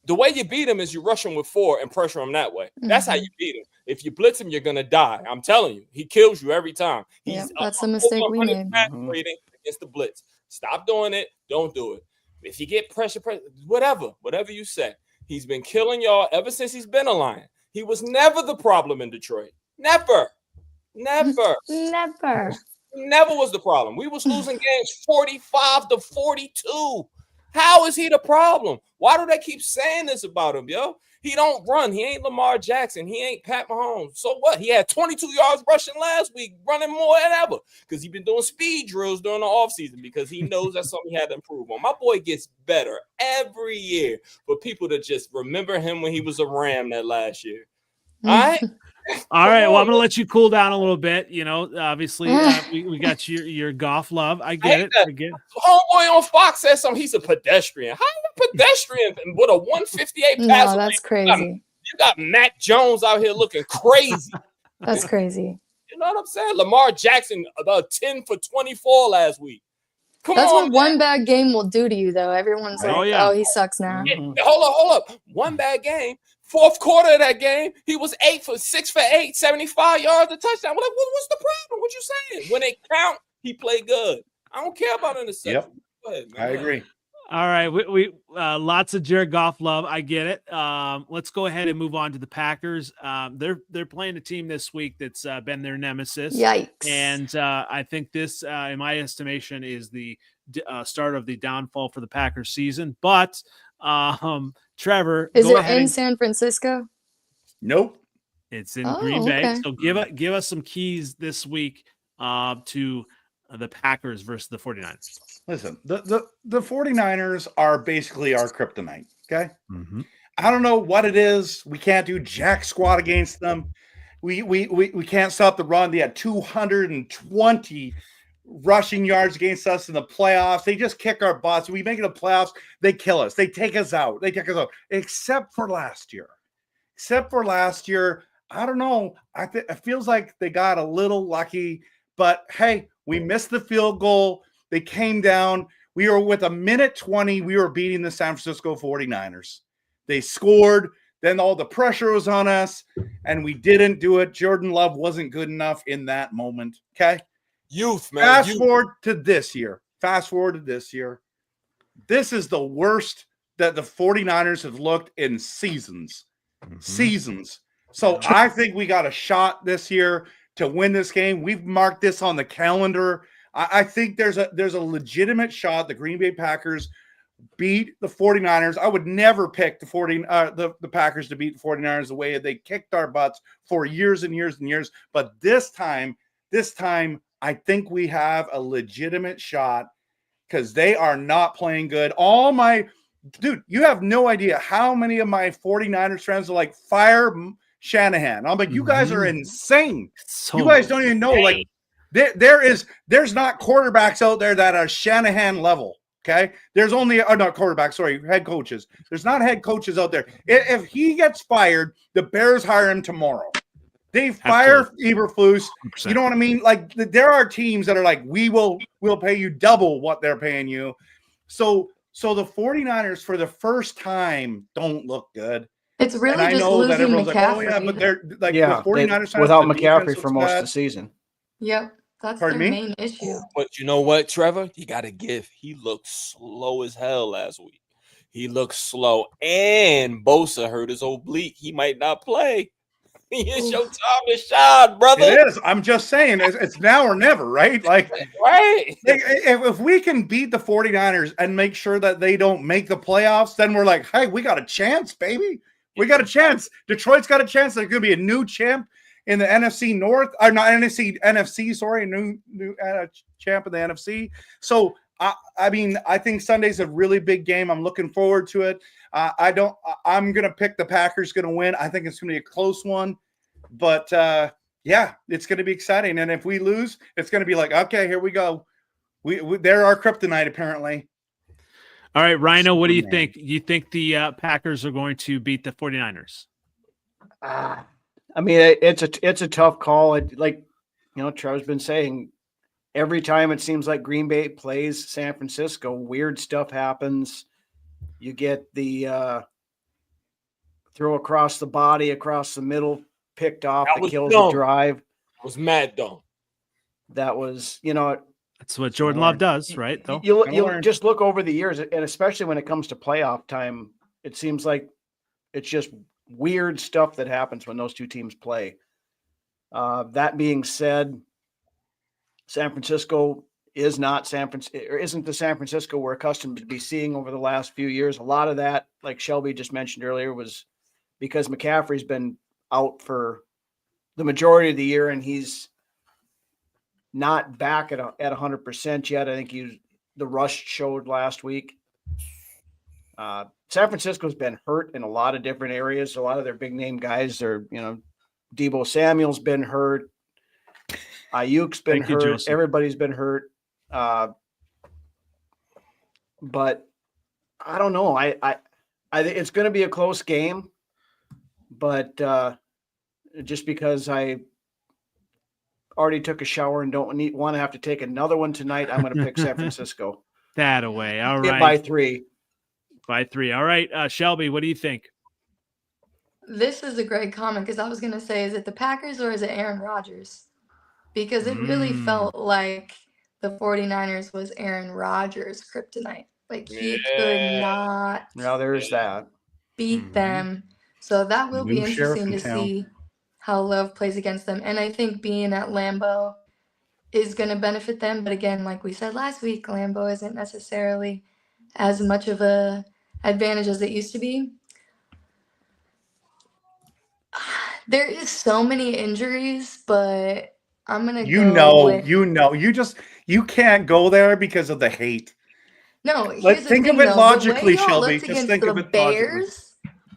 The way you beat him is you rush him with 4 and pressure him that way. That's how you beat him. If you blitz him, you're going to die. I'm telling you. He kills you every time. That's the mistake we made. Against the blitz. Stop doing it. Don't do it. If you get pressure, whatever you say. He's been killing y'all ever since he's been a Lion. He was never the problem in Detroit. Never was the problem. We was losing games 45-42. How is he the problem? Why do they keep saying this about him, yo? He don't run. He ain't Lamar Jackson. He ain't Pat Mahomes. So what? He had 22 yards rushing last week, running more than ever because he's been doing speed drills during the offseason because he knows that's something he had to improve on. My boy gets better every year for people to just remember him when he was a Ram that last year. All right? All right. Well, I'm going to let you cool down a little bit. You know, obviously, we got your Goff love. I get it. Homeboy on Fox says something. He's a pedestrian. How are you a pedestrian with a 158 pass? No, that's crazy. You got Mac Jones out here looking crazy. That's crazy. You know what I'm saying? Lamar Jackson about 10 for 24 last week. That's what one bad game will do to you, though. Everyone's like, oh, he sucks now. Hold up. One bad game. Fourth quarter of that game, he was 6 for 8, 75 yards, a touchdown. What's the problem? What you saying? When they count, he played good. I don't care about interception. Yep. Go ahead, man. I agree. All right, we lots of Jared Goff love. I get it. Let's go ahead and move on to the Packers. They're playing a team this week that's been their nemesis. Yikes! And I think this, in my estimation, is the start of the downfall for the Packers season. But Trevor, is it in San Francisco? Nope, it's in Green Bay. So give us some keys this week to the Packers versus the 49ers. Listen, the 49ers are basically our kryptonite, okay? I don't know what it is. We can't do jack squat against them. We can't stop the run. They had 220 rushing yards against us in the playoffs. They just kick our butts. We make it to playoffs, they kill us. They take us out. Except for last year. I don't know. It feels like they got a little lucky, but hey, we missed the field goal. They came down. We were with a minute 20. We were beating the San Francisco 49ers. They scored. Then all the pressure was on us, and we didn't do it. Jordan Love wasn't good enough in that moment. Okay. Youth, man. Fast forward to this year. This is the worst that the 49ers have looked in seasons. So I think we got a shot this year to win this game. We've marked this on the calendar. I think there's a legitimate shot the Green Bay Packers beat the 49ers. I would never pick the Packers to beat the 49ers the way they kicked our butts for years and years and years. But this time, I think we have a legitimate shot because they are not playing good. Dude, you have no idea how many of my 49ers friends are like, fire Shanahan. I'm like, you guys are insane. You guys don't even know. Like, there's not quarterbacks out there that are Shanahan level. Okay. There's only not quarterbacks, head coaches. There's not head coaches out there. If he gets fired, the Bears hire him tomorrow. They fire Eberflus. 100%. You know what I mean? Like, there are teams that are like, we'll pay you double what they're paying you. So the 49ers for the first time don't look good. It's really just losing McCaffrey. Like, oh yeah, but they're like the 49ers without McCaffrey for most of the season. Yep. That's their main issue. But you know what, Trevor? You got to give. He looked slow as hell last week. He looked slow. And Bosa hurt his oblique. He might not play. It's your time to shine, brother. It is. I'm just saying, it's now or never, right? Like, right. If we can beat the 49ers and make sure that they don't make the playoffs, then we're like, hey, we got a chance, baby. We got a chance. Detroit's got a chance. There's going to be a new champ in the NFC North, or not NFC, sorry, a new champ in the NFC. So, I mean, I think Sunday's a really big game. I'm looking forward to it. I'm going to pick the Packers going to win. I think it's going to be a close one, but yeah, it's going to be exciting. And if we lose, it's going to be like, okay, here we go. They're our kryptonite, apparently. All right, Rhino, what do you think? You think the Packers are going to beat the 49ers? I mean, it's a tough call. Trevor's been saying, every time it seems like Green Bay plays San Francisco, weird stuff happens. You get the throw across the body, across the middle, picked off, that kills the drive. It was mad dumb. That was, that's what Jordan Love does, right? Though you just look over the years, and especially when it comes to playoff time, it seems like it's just weird stuff that happens when those two teams play. That being said, San Francisco is not isn't the San Francisco we're accustomed to be seeing over the last few years. A lot of that, like Shelby just mentioned earlier, was because McCaffrey's been out for the majority of the year, and he's not back at 100% yet. I think the rush showed last week. San Francisco's been hurt in a lot of different areas. A lot of their big name guys are, Deebo Samuel's been hurt. Ayuk's been hurt. Joseph. Everybody's been hurt. But I don't know. I think it's going to be a close game, but just because I already took a shower and don't want to have to take another one tonight, I'm going to pick San Francisco. That away. All right. By 3. By 3. All right. Shelby, what do you think? This is a great comment because I was going to say, is it the Packers or is it Aaron Rodgers? Because it really felt like the 49ers was Aaron Rodgers' kryptonite. Like, he could not there's that. beat them. So that will be interesting to see how Love plays against them. And I think being at Lambeau is going to benefit them. But again, like we said last week, Lambeau isn't necessarily as much of a advantage as it used to be. There is so many injuries, but I'm going to you can't go there because of the hate. No, think of it logically, Shelby. Just think of it logically.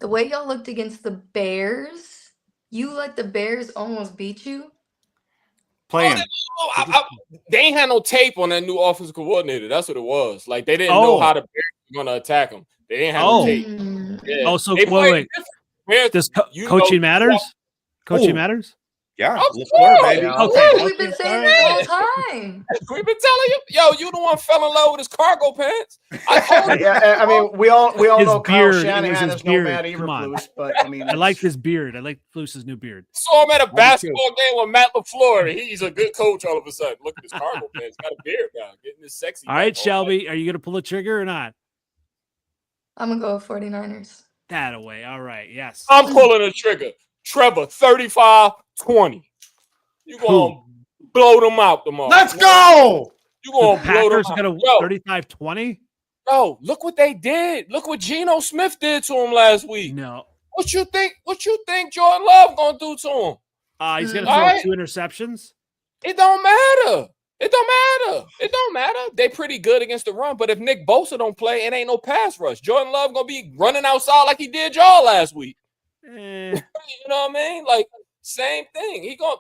The way y'all looked against the Bears, you let the Bears almost beat you. Playing. They ain't had no tape on that new offensive coordinator. That's what it was. Like, they didn't know how the Bears were going to attack them. They didn't have no tape. Yeah. Oh, so wait. Does coaching matters? Coaching matters? Yeah, baby. Okay. We've been saying this all time. We've been telling you, you the one fell in love with his cargo pants. I mean, we all know Kyle beard, Shanahan is no Matt Eberflus, but I mean, I like his beard. I like Flus's new beard. Saw him at a basketball game with Matt LaFleur. He's a good coach all of a sudden. Look at his cargo pants. Got a beard now. Getting this sexy. All right, Shelby, are you going to pull the trigger or not? I'm going to go with 49ers. That away. All right. Yes. I'm pulling the trigger. Trevor, 35-20. You're going to blow them out tomorrow. Let's go. You're going to blow them out. Going to 35-20? No, look what they did. Look what Geno Smith did to him last week. No. What you think Jordan Love going to do to him? He's going to throw 2 interceptions? It don't matter. It don't matter. They pretty good against the run, but if Nick Bosa don't play, it ain't no pass rush. Jordan Love going to be running outside like he did y'all last week. You know what I mean? Like, same thing. He going,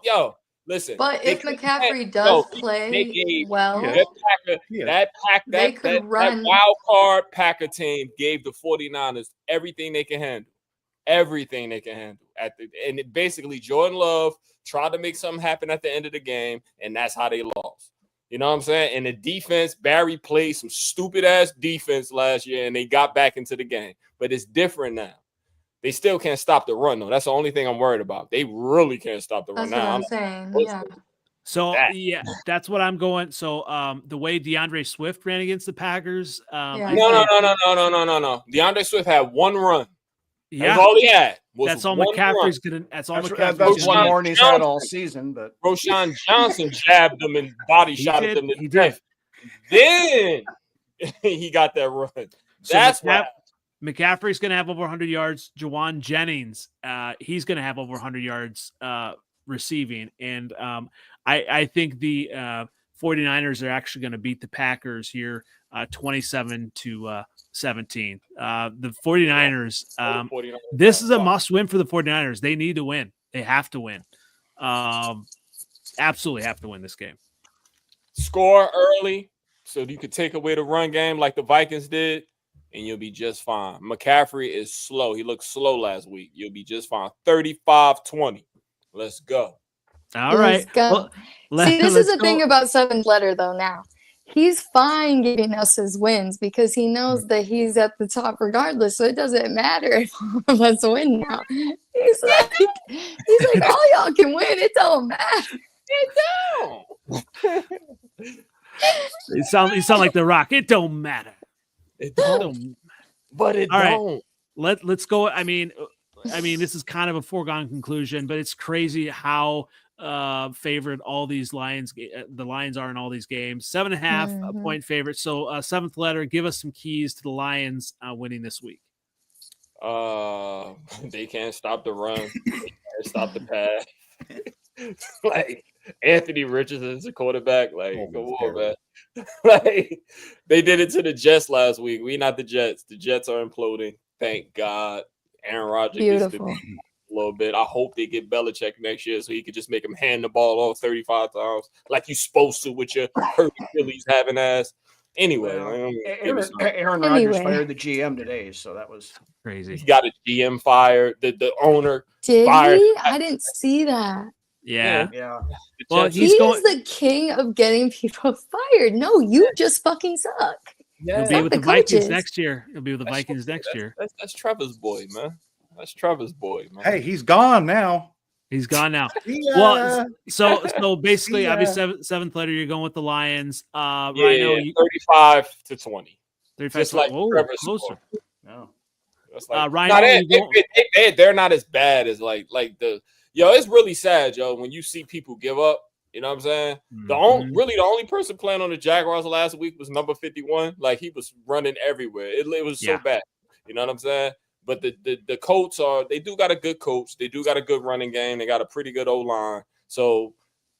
listen. But if McCaffrey does play well, that wild card Packer team gave the 49ers everything they can handle. Everything they can handle. And basically, Jordan Love tried to make something happen at the end of the game, and that's how they lost. You know what I'm saying? And the defense, Barry played some stupid-ass defense last year, and they got back into the game. But it's different now. They still can't stop the run, though. That's the only thing I'm worried about. They really can't stop the run now. That's what I'm saying, yeah. So, that's what I'm going. So, the way DeAndre Swift ran against the Packers. No. DeAndre Swift had one run. Yeah. That's all he had. That's all McCaffrey's gonna. That's all McCaffrey's That's one gonna. more he's had all season. But Roshan Johnson jabbed him and body shot did, him. He did. Then he got that run. That's what McCaffrey's going to have over 100 yards. Jawan Jennings, he's going to have over 100 yards receiving. And I think the 49ers are actually going to beat the Packers here 27-17. The 49ers, this is a must win for the 49ers. They need to win. They have to win. Absolutely have to win this game. Score early so you could take away the run game like the Vikings did, and you'll be just fine. McCaffrey is slow. He looked slow last week. You'll be just fine. 35-20. Let's go. All right. Let's go. See, this is the thing about Seventh Letter, though, now. He's fine giving us his wins because he knows that he's at the top regardless, so it doesn't matter if all of us win now. He's like, all y'all can win. It don't matter. It don't. You sound like The Rock. It don't matter. It don't. But it all don't. Right. Let's go. I mean, this is kind of a foregone conclusion, but it's crazy how favored all these Lions, the Lions are in all these games. 7.5 point favorite. So Seventh Letter, give us some keys to the Lions winning this week. They can't stop the run. They can't stop the pass. Like Anthony Richardson's a quarterback. Like, come on, man. Like they did it to the Jets last week. We not the Jets. The Jets are imploding. Thank God. Aaron Rodgers gets to be a little bit. I hope they get Belichick next year so he could just make him hand the ball off 35 times like you're supposed to with your hurt Phillies having ass. Anyway, Aaron Rodgers fired the GM today, so that was crazy. He got a GM fired. The owner fired. He? I didn't see that. Yeah. Well, he's the king of getting people fired. No, you just fucking suck. Yeah. He'll be with the Vikings next year. That's Trevor's boy, man. That's Trevor's boy, man. Hey, he's gone now. He's gone now. Well, so basically, obviously, Seventh Letter, you're going with the Lions. Rhino, 35-20. Just like Trevor's closer. No. Rhino, they're not as bad as like the. Yo, it's really sad, yo, when you see people give up. You know what I'm saying? The only person playing on the Jaguars last week was number 51. Like he was running everywhere. It was so bad. You know what I'm saying? But the Colts they do got a good coach. They do got a good running game. They got a pretty good O-line. So,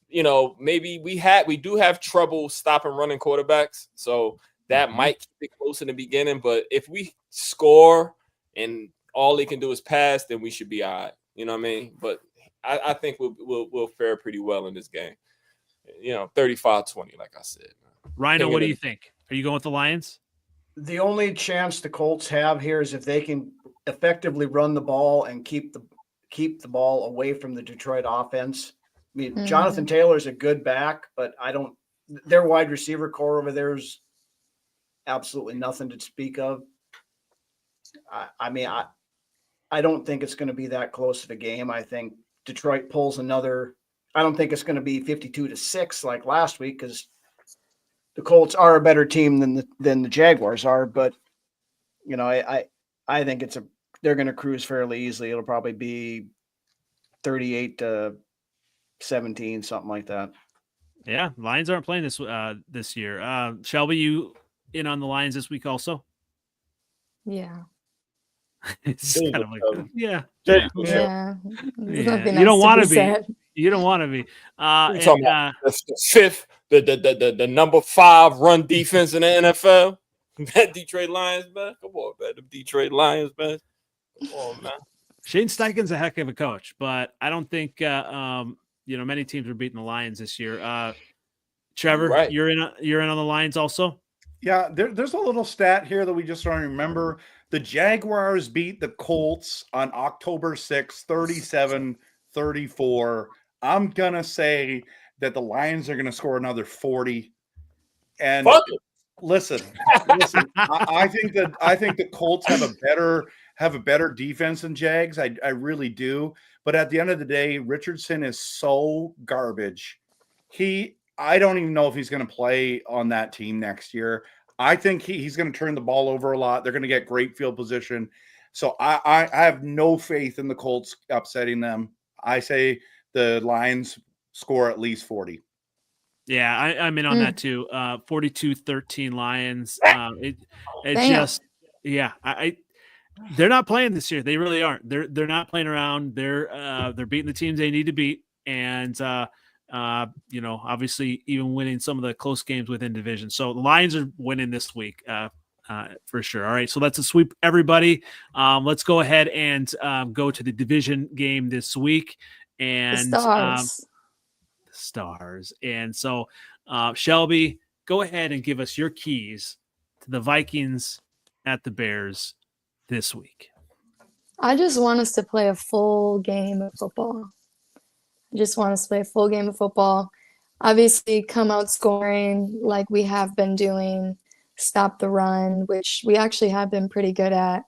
you know, maybe we do have trouble stopping running quarterbacks. So that might keep it close in the beginning. But if we score and all they can do is pass, then we should be all right. You know what I mean? But I think we'll fare pretty well in this game. You know, 35-20, like I said. Rhino, what do you think? Are you going with the Lions? The only chance the Colts have here is if they can effectively run the ball and keep the ball away from the Detroit offense. I mean, Jonathan Taylor's a good back, but their wide receiver core over there is absolutely nothing to speak of. I don't think it's going to be that close of a game. I think Detroit pulls another. I don't think it's going to be 52-6 like last week because the Colts are a better team than the Jaguars are. But you know, I think they're going to cruise fairly easily. It'll probably be 38-17, something like that. Yeah, Lions aren't playing this year. Shelby, you in on the Lions this week also? Yeah. It's kind of like yeah. You don't want to be. You don't want to be. The fifth, the number 5 run defense in the NFL. That Detroit Lions, man. Come on, man. The Detroit Lions, man. Come on, man. Shane Steichen's a heck of a coach, but I don't think many teams are beating the Lions this year. Trevor, right. You're in on the Lions also. Yeah, there's a little stat here that we just don't remember. The Jaguars beat the Colts on October 6th, 37-34. I'm going to say that the Lions are going to score another 40. And listen, I think the Colts have a better defense than Jags. I really do. But at the end of the day, Richardson is so garbage. I don't even know if he's going to play on that team next year. I think he's going to turn the ball over a lot. They're going to get great field position. So I have no faith in the Colts upsetting them. I say the Lions score at least 40. Yeah, I'm in on that too. 42-13 Lions. They're not playing this year. They really aren't. They're not playing around. They're beating the teams they need to beat, and obviously even winning some of the close games within division. So the Lions are winning this week for sure. All right, so that's a sweep, everybody. Let's go ahead and go to the division game this week, and the Stars. And so, Shelby, go ahead and give us your keys to the Vikings at the Bears this week. I just want us to play a full game of football. Obviously, come out scoring like we have been doing, stop the run, which we actually have been pretty good at.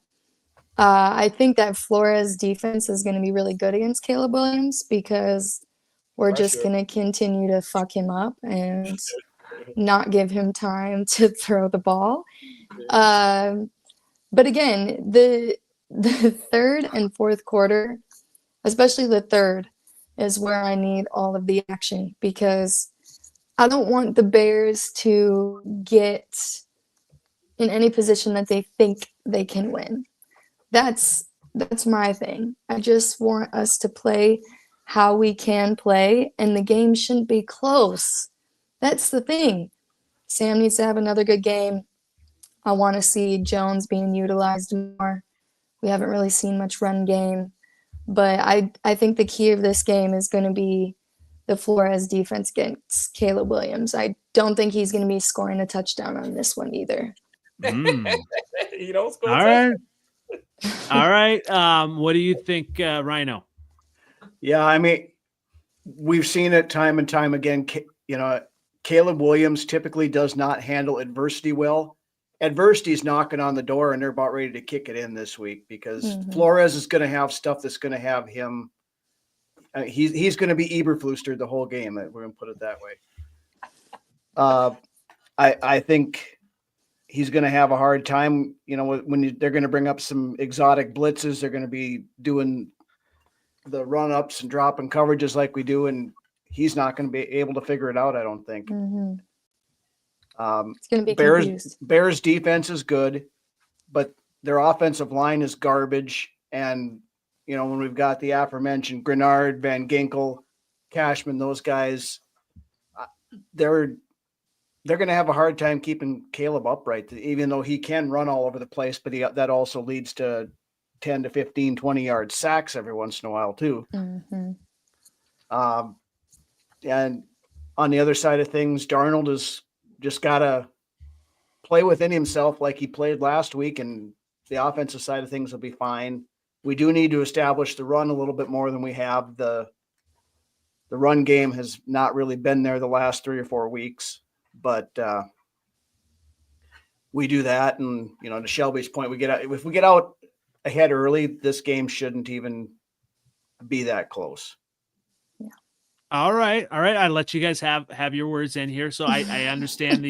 I think that Flores' defense is going to be really good against Caleb Williams because we're just going to continue to fuck him up and not give him time to throw the ball. But again, the third and fourth quarter, especially the third, is where I need all of the action because I don't want the Bears to get in any position that they think they can win. That's my thing. I just want us to play how we can play, and the game shouldn't be close. That's the thing. Sam needs to have another good game. I want to see Jones being utilized more. We haven't really seen much run game. But I think the key of this game is going to be the Flores defense against Caleb Williams. I don't think he's going to be scoring a touchdown on this one either. You don't score. All right. What do you think, Rhino? Yeah, I mean, we've seen it time and time again. Caleb Williams typically does not handle adversity well. Adversity is knocking on the door, and they're about ready to kick it in this week because Flores is going to have stuff that's going to have him. He's going to be Eberflustered the whole game. We're going to put it that way. I think he's going to have a hard time. When they're going to bring up some exotic blitzes, they're going to be doing the run ups and dropping coverages like we do, and he's not going to be able to figure it out. I don't think. It's going to be confused. Bears defense is good, but their offensive line is garbage. And, when we've got the aforementioned Grenard, Van Ginkel, Cashman, those guys, they're going to have a hard time keeping Caleb upright, even though he can run all over the place, but that also leads to 10 to 15, 20-yard sacks every once in a while too. And on the other side of things, Darnold is just got to play within himself like he played last week, and the offensive side of things will be fine. We do need to establish the run a little bit more than we have. The run game has not really been there the last 3 or 4 weeks, but we do that. And, to Shelby's point, if we get out ahead early, this game shouldn't even be that close. All right. I'll let you guys have your words in here. So I understand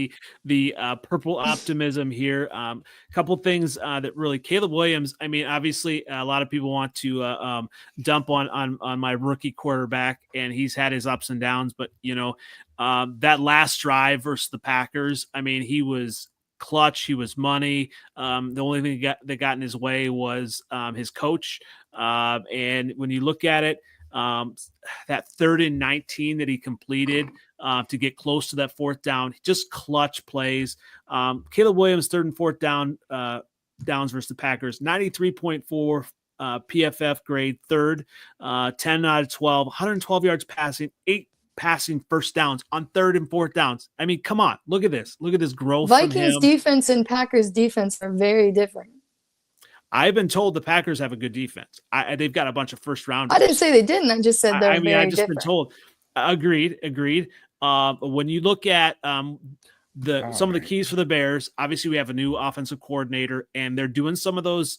the purple optimism here. A couple things that really Caleb Williams. I mean, obviously, a lot of people want to dump on my rookie quarterback, and he's had his ups and downs. But that last drive versus the Packers, I mean, he was clutch. He was money. The only thing that got in his way was his coach. And when you look at it. That 3rd and 19 that he completed to get close to that 4th down, just clutch plays. Caleb Williams, 3rd and 4th downs versus the Packers, 93.4 PFF grade, 3rd, 10 out of 12, 112 yards passing, 8 passing first downs on 3rd and 4th downs. I mean, come on, look at this growth. Vikings defense and Packers defense are very different. I've been told the Packers have a good defense. They've got a bunch of first rounders. I didn't say they didn't. I just said they're I've just different. been told. Agreed. When you look at some of the keys for the Bears, obviously we have a new offensive coordinator, and they're doing some of those,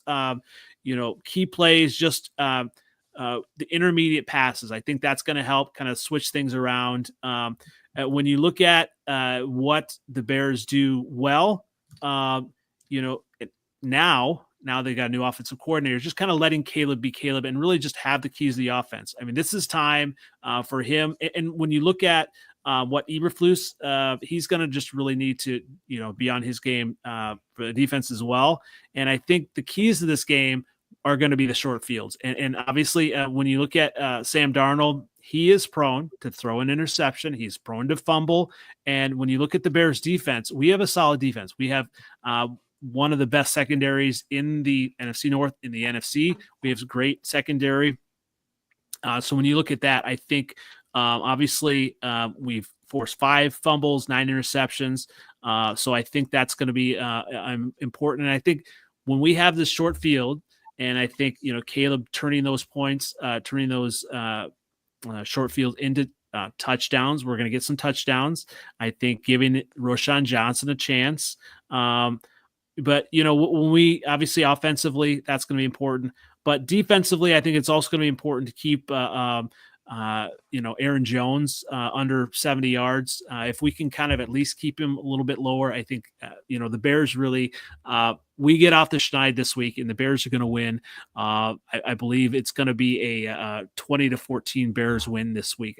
key plays, just the intermediate passes. I think that's going to help kind of switch things around. When you look at what the Bears do well, now now they got a new offensive coordinator, just kind of letting Caleb be Caleb and really just have the keys to the offense. I mean, this is time for him. And when you look at what Eberflus, he's going to just really need to, be on his game for the defense as well. And I think the keys to this game are going to be the short fields. And obviously, when you look at Sam Darnold, he is prone to throw an interception. He's prone to fumble. And when you look at the Bears defense, we have a solid defense. We have one of the best secondaries in the NFC North, in the NFC. We have great secondary. So when you look at that, I think obviously we've forced 5 fumbles, 9 interceptions. So I think that's going to be important. And I think when we have this short field, and I think, Caleb turning those points, turning those short field into touchdowns, we're going to get some touchdowns. I think giving Roschon Johnson a chance. But, when we obviously offensively, that's going to be important. But defensively, I think it's also going to be important to keep, Aaron Jones under 70 yards. If we can kind of at least keep him a little bit lower, I think, the Bears really, we get off the schneid this week and the Bears are going to win. I believe it's going to be a 20-14 Bears win this week.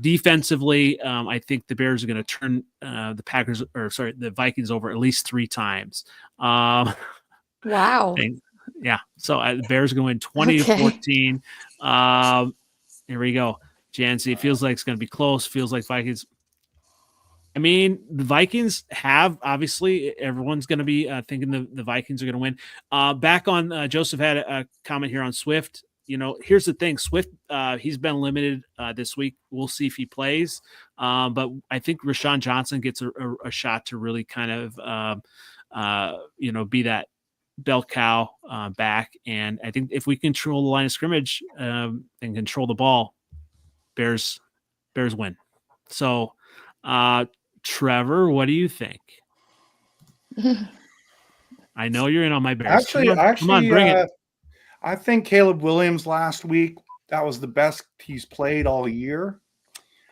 Defensively, I think the Bears are going to turn the Vikings over at least 3 times. Wow. Yeah. So the Bears are going to win 20-14. Here we go. Jancy, it feels like it's going to be close. Feels like Vikings. I mean, the Vikings have, obviously, everyone's going to be thinking the Vikings are going to win. Back on, Joseph had a comment here on Swift. Here's the thing. Swift, he's been limited this week. We'll see if he plays. But I think Roschon Johnson gets a shot to really kind of, be that bell cow back. And I think if we control the line of scrimmage and control the ball, Bears win. So, Trevor, what do you think? I know you're in on my Bears. Actually, come on, bring it. I think Caleb Williams last week, that was the best he's played all year.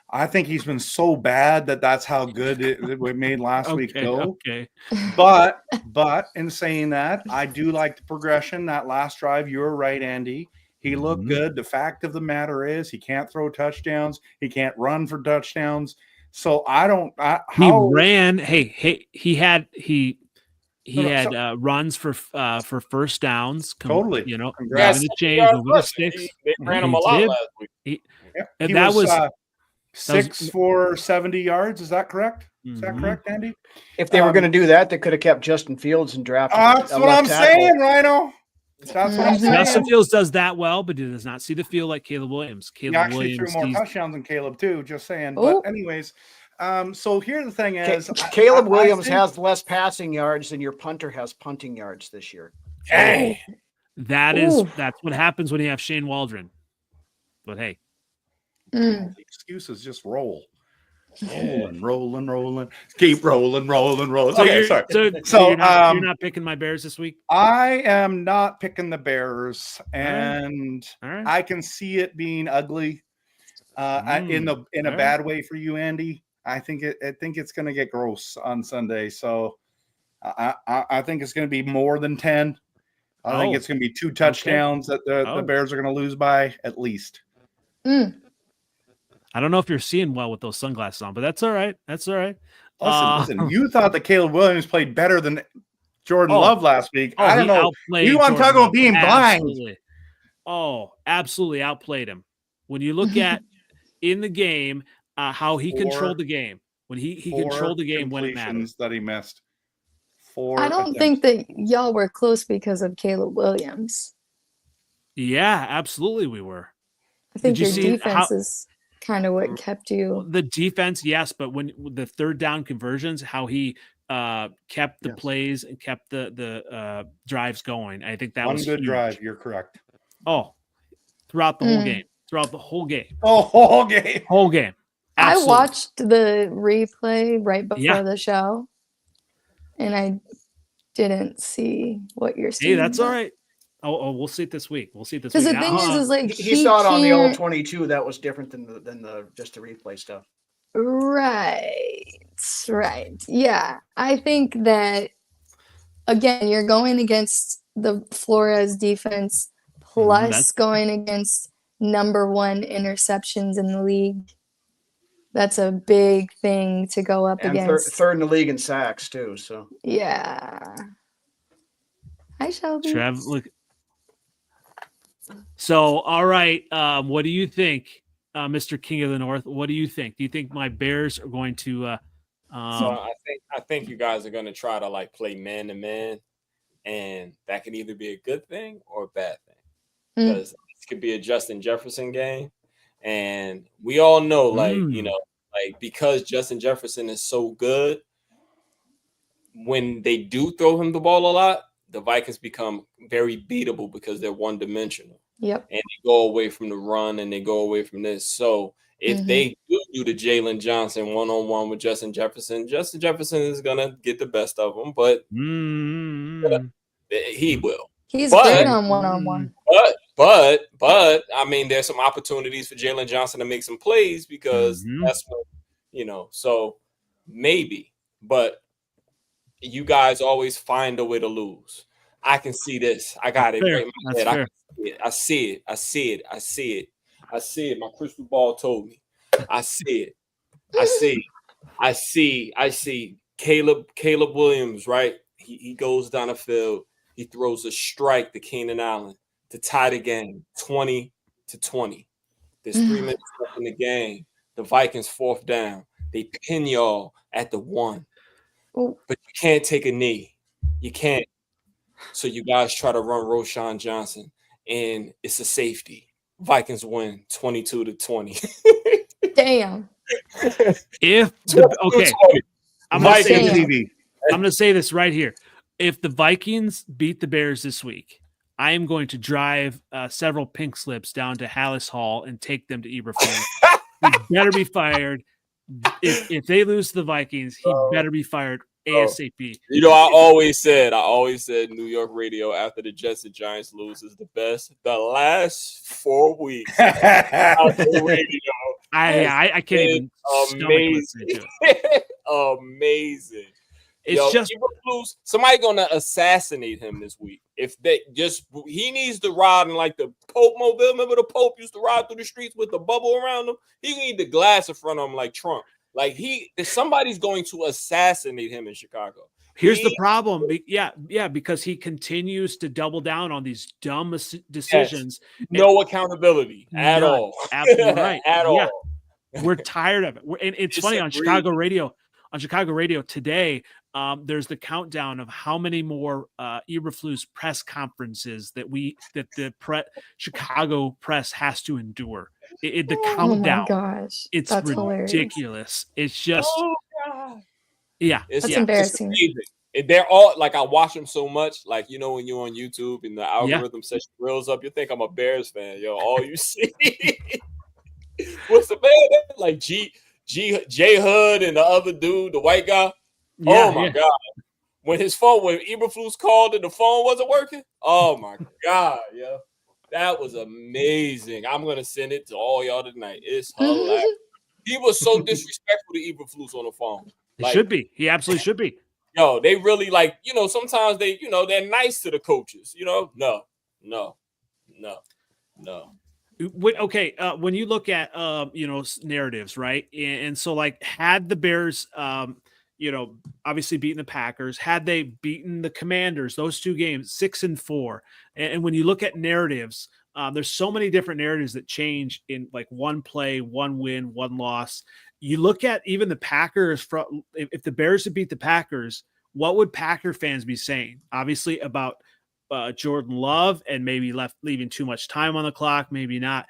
I think he's been so bad that's how good it made last week go. Okay. But in saying that, I do like the progression. That last drive, you were right, Andy. He looked good. The fact of the matter is he can't throw touchdowns. He can't run for touchdowns. So he ran. Hey, he had runs for first downs. Totally. Congrats. The chains over the sticks. They ran him a lot last week. That was 6 for 70 yards. Is that correct? Is that correct, Andy? If they were going to do that, they could have kept Justin Fields and drafted. That's what I'm saying, Rhino. That's what I'm saying. Justin Fields does that well, but he does not see the field like Caleb Williams. He actually threw more touchdowns than Caleb too. Just saying. But anyways, so here the thing is, Caleb Williams has less passing yards than your punter has punting yards this year. Hey, that's what happens when you have Shane Waldron. But hey. The excuses just roll. Rolling. Keep rolling. Okay, sorry. So you're not picking my Bears this week? I am not picking the Bears, and I can see it being ugly in a bad way for you, Andy. I think it's going to get gross on Sunday. So I think it's going to be more than 10. I think it's going to be 2 touchdowns that the Bears are going to lose by at least. I don't know if you're seeing well with those sunglasses on, but that's all right. Listen. You thought that Caleb Williams played better than Jordan Love last week. I don't know. You want to talk about being blind? Absolutely outplayed him. When you look at in the game, how he controlled the game. When he controlled the game when it mattered. That he missed. I don't think that y'all were close because of Caleb Williams. Yeah, absolutely we were. I think your defense is kind of what kept you. The defense, yes, but when the third down conversions, how he kept the plays and kept the drives going. I think that was one good huge. drive. You're correct. Throughout the whole game. Throughout the whole game. Whole game. Whole game. I Absolutely. watched the replay right before the show, and I didn't see what you're seeing. Hey, that's all right. We'll see it this week. Because the thing is like he saw it on the old 22. That was different than the just the replay stuff. Right. Yeah, I think that again, you're going against the Flores defense, plus going against number 1 interceptions in the league. That's a big thing to go up and against. third in the league in sacks too. So yeah. Hi, Shelby. Trev, look. So, all right. What do you think, Mr. King of the North? What do you think? Do you think my Bears are going to? So I think you guys are going to try to like play man to man, and that can either be a good thing or a bad thing, because this could be a Justin Jefferson game, and we all know, like because Justin Jefferson is so good, when they do throw him the ball a lot, the Vikings become very beatable because they're one-dimensional. Yep. And they go away from the run and they go away from this. So if they do the Jalen Johnson one-on-one with Justin Jefferson is going to get the best of him, but he will. He's great on one-on-one. But I mean, there's some opportunities for Jalen Johnson to make some plays because that's what, so maybe. But you guys always find a way to lose. I can see this. I got it right in my head. I see it. My crystal ball told me. I see it. Caleb Williams, right? He goes down the field. He throws a strike to Keenan Allen to tie the game 20-20. There's 3 minutes left in the game. The Vikings 4th down. They pin y'all at the 1. But you can't take a knee. You can't. So you guys try to run Roschon Johnson, and it's a safety. Vikings win 22-20. Damn. I'm going to say this right here. If the Vikings beat the Bears this week, I am going to drive several pink slips down to Hallis Hall and take them to Eberflus. He better be fired. If they lose to the Vikings, he better be fired ASAP. I always said New York radio after the Jets and Giants lose is the best. The last 4 weeks out the radio, I can't even amazing. Amazing. It's just Eberflus, somebody gonna assassinate him this week. If they he needs to ride in like the Pope mobile. Remember the Pope used to ride through the streets with the bubble around him? He need the glass in front of him like Trump. Like somebody's going to assassinate him in Chicago. Here's the problem. Yeah, because he continues to double down on these dumb decisions. Yes. No accountability at all. Absolutely right. At all. We're tired of it. And it's funny on Chicago radio. On Chicago radio today, there's the countdown of how many more Eberflus press conferences that the Chicago press has to endure. The countdown. Oh my gosh, it's that's ridiculous. Hilarious. It's just, that's embarrassing. They're all like, I watch them so much, like when you're on YouTube and the algorithm sets reels up, you think I'm a Bears fan, all you see. What's the man? Like J Hood and the other dude, the white guy. Oh my God. When Eberflus called and the phone wasn't working. Oh my God, yo. That was amazing. I'm gonna send it to all y'all tonight. It's hilarious. He was so disrespectful to Eberflus on the phone. He should be. He absolutely should be. Yo, they really sometimes they, they're nice to the coaches. No. Okay, when you look at narratives, right? And so like had the Bears obviously beaten the Packers, had they beaten the Commanders, those 2 games, 6-4. And when you look at narratives, there's so many different narratives that change in like one play, one win, one loss. You look at even the Packers, if the Bears had beat the Packers, what would Packer fans be saying? Obviously about Jordan Love and maybe leaving too much time on the clock, maybe not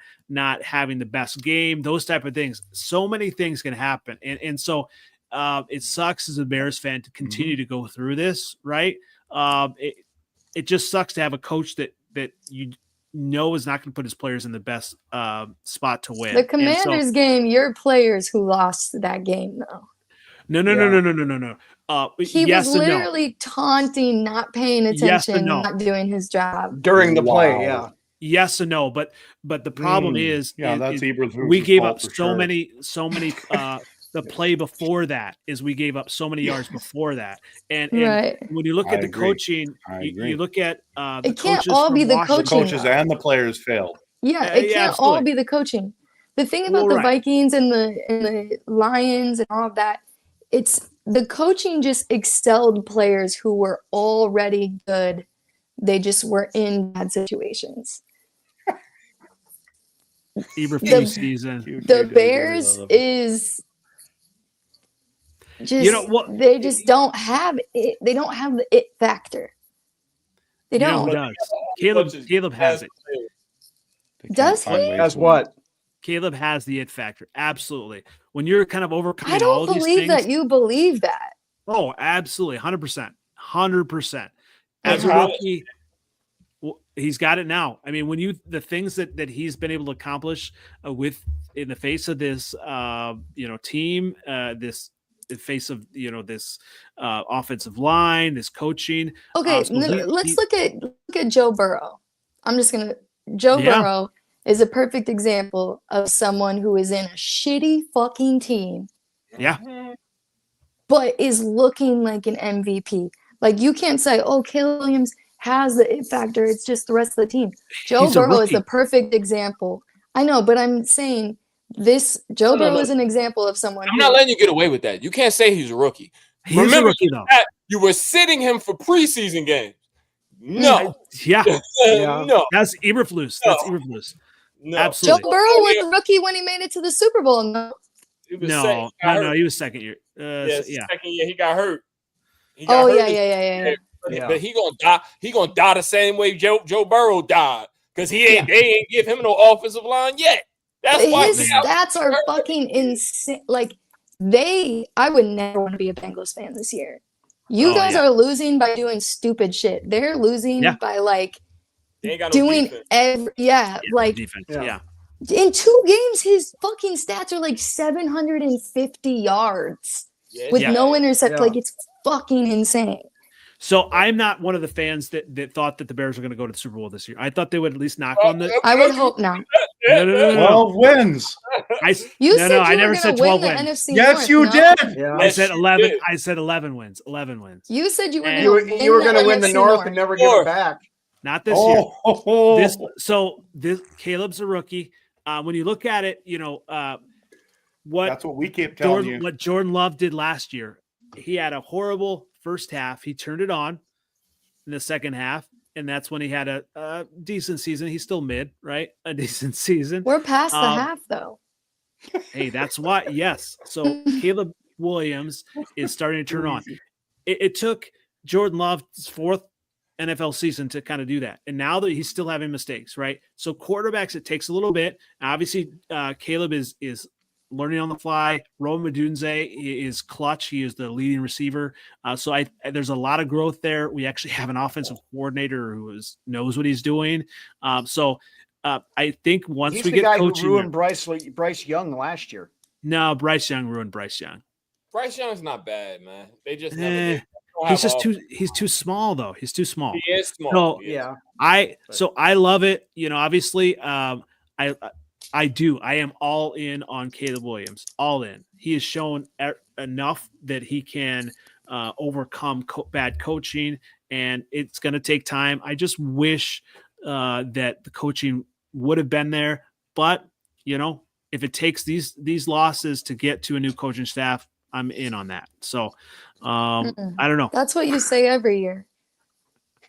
having the best game, those type of things. So many things can happen. And so it sucks as a Bears fan to continue to go through this, right? It just sucks to have a coach that is not going to put his players in the best spot to win. The Commanders game, your players who lost that game, though. No. He was literally taunting, not paying attention, not doing his job during the play. Yeah. Yes and no, but the problem is, that's we gave up so many The play before that is we gave up so many yards before that. And Right. when you look I at the agree. coaching, you look at the It can't coaches all from be the Washington. The coaching. coaches and the players failed. Yeah, it Yeah, can't all absolutely. be the coaching. The thing about Well, the right. Vikings and the Lions and all of that, it's the coaching just excelled players who were already good. They just were in bad situations. Eberflus season. The Bears is just they just don't have it. They don't have the it factor. They You know who don't. does? Caleb has it. Does he? As what? Caleb has the it factor. Absolutely. When you're kind of overcoming I all don't these believe things. that you believe that. Oh, absolutely. 100%. 100%. As a That's rookie, he's got it now. I mean, when the things that he's been able to accomplish in the face of this, team, this in face of, this offensive line, this coaching. Okay, let's look at Joe Burrow. Joe Yeah. Burrow is a perfect example of someone who is in a shitty fucking team, Yeah. but is looking like an MVP. Like, you can't say, oh, Caleb Williams has the it factor. It's just the rest of the team. Joe He's a Burrow is rookie. the perfect example. I know, but I'm saying Joe Burrow is an example of someone. I'm not letting you get away with that. You can't say he's a rookie. He's a rookie, though. You were sitting him for preseason games. No. Yeah. No. That's Eberflus. That's Eberflus. No. Joe Absolutely. Burrow was a rookie when he made it to the Super Bowl. No. He was No, he was second year. Second year he got hurt. Oh, yeah. But he gonna die. He gonna die the same way Joe Burrow died because they ain't give him no offensive line yet. That's why his stats are fucking insane. Like, I would never want to be a Bengals fan this year. You guys are losing by doing stupid shit. They're losing by like they ain't got no doing defense. Defense. Yeah. In 2 games, his fucking stats are like 750 yards with no intercept. Yeah. Like, it's fucking insane. So I'm not one of the fans that thought that the Bears were going to go to the Super Bowl this year. I thought they would at least knock on the. I would hope not. No. 12 wins. I You said I you never were said going 12 to win wins. the NFC Yes, North, you no? did. Yeah. I said Yes, 11. you did. I said 11 wins. 11 wins. You said you were And- going to You were going to win the NFC North and never give it back. Not this year. Oh, This Caleb's a rookie. When you look at it, what that's what we keep telling you. what Jordan Love did last year. He had a horrible first half. He turned it on in the second half, and that's when he had a decent season. He's still mid, right? A decent season. We're past the half, though. Hey, that's why. Yes. So Caleb Williams is starting to turn on. It took Jordan Love's 4th NFL season to kind of do that. And now that he's still having mistakes, right? So quarterbacks, it takes a little bit. Obviously, Caleb is learning on the fly. Rome Odunze is clutch. He is the leading receiver. So there's a lot of growth there. We actually have an offensive coordinator who knows what he's doing. I think once He's we the get guy coaching, who ruined Bryce Young last year. no, Bryce Young ruined Bryce Young. Bryce Young's not bad, man. They just never. He's too small though. He's too small. He is small. So, I love it. Obviously, I do. I am all in on Caleb Williams. All in. He has shown enough that he can overcome bad coaching, and it's going to take time. I just wish that the coaching would have been there, but if it takes these losses to get to a new coaching staff, I'm in on that. So I don't know. That's what you say every year.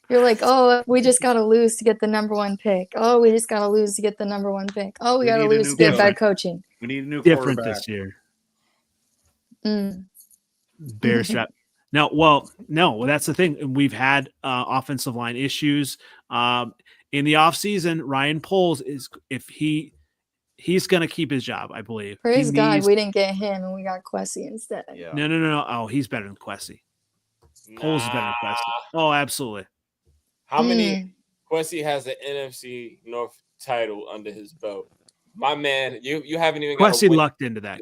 You're like, oh, we just got to lose to get the number 1 pick. Oh, we just got to lose to get the number 1 pick. Oh, we got to need a lose new to get bad different. coaching. We need a new Different quarterback. this year. Mm. Bear strap. No, that's the thing. We've had offensive line issues in the offseason. Ryan Poles he's going to keep his job, I believe. Praise God, we didn't get him and we got Kwesi instead. Yeah. No. Oh, he's better than Kwesi. Poles is better than Kwesi. Oh, absolutely. How many? Kwesi has an NFC North title under his belt. My man, you haven't even. Kwesi lucked into that.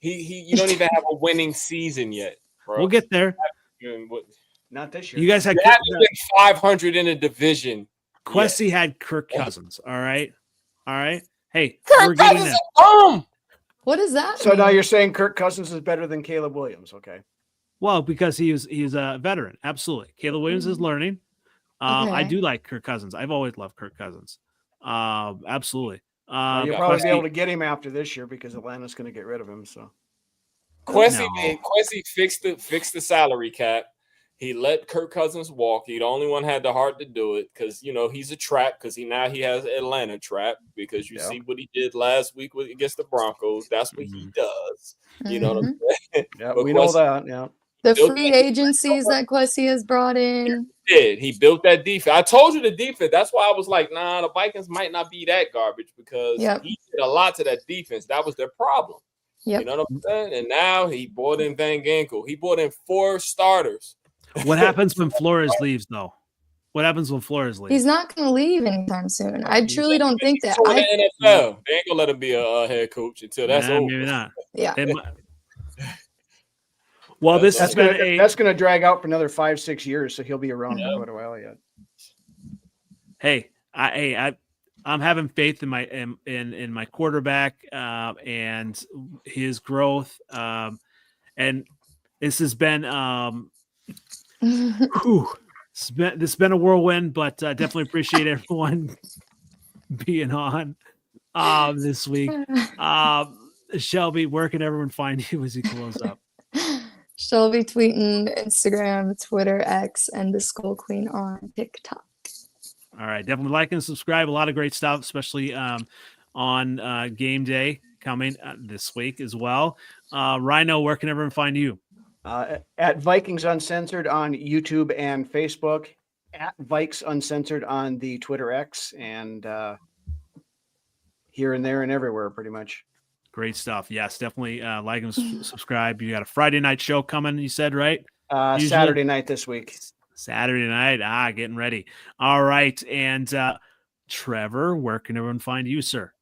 You don't even have a winning season yet, bro. We'll get there. Not this year. You guys had You haven't been 500 in a division. Kwesi had Kirk Cousins. All right. Hey, Kirk we're getting Cousins there. is What does that So mean? now you're saying Kirk Cousins is better than Caleb Williams. Okay. Well, because he's a veteran. Absolutely. Caleb Williams is learning. I Okay. do like Kirk Cousins. I've always loved Kirk Cousins. Absolutely. You'll probably be able to get him after this year because Atlanta's going to get rid of him. So Quessy fixed the salary cap. He let Kirk Cousins walk. He the only one had the heart to do it because he's a trap because he has Atlanta trap because you see what he did last week against the Broncos. That's what he does. You know what I'm saying? Yeah, we know that. Yeah. The free agencies that Quessy has brought in. He built that defense. I told you the defense. That's why I was like, nah, the Vikings might not be that garbage because he did a lot to that defense. That was their problem. Yep. You know what I'm saying? And now he brought in Van Ginkel. He brought in 4 starters. What happens when Flores leaves, though? What happens when Flores leaves? He's not going to leave anytime soon. I truly don't think that. The NFL. They ain't gonna let him be a head coach until that's over. Maybe not. Yeah. Well, that's going to drag out for another 5-6 years, so he'll be around for quite a while yet. Hey, I'm having faith in my in my quarterback and his growth. And this has been this has been a whirlwind, but definitely appreciate everyone being on this week. Shelby, where can everyone find you as you close up? Shelby Tweten, Instagram, Twitter, X, and the Skull Queen on TikTok. All right, definitely like and subscribe. A lot of great stuff, especially on game day coming this week as well. Rhino, where can everyone find you? At Vikings Uncensored on YouTube and Facebook, at Vikes Uncensored on the Twitter X, and here and there and everywhere, pretty much. Great stuff. Yes, definitely like and subscribe. You got a Friday night show coming, you said, right? Saturday night this week. Saturday night. Getting ready. All right. And Trevor, where can everyone find you, sir?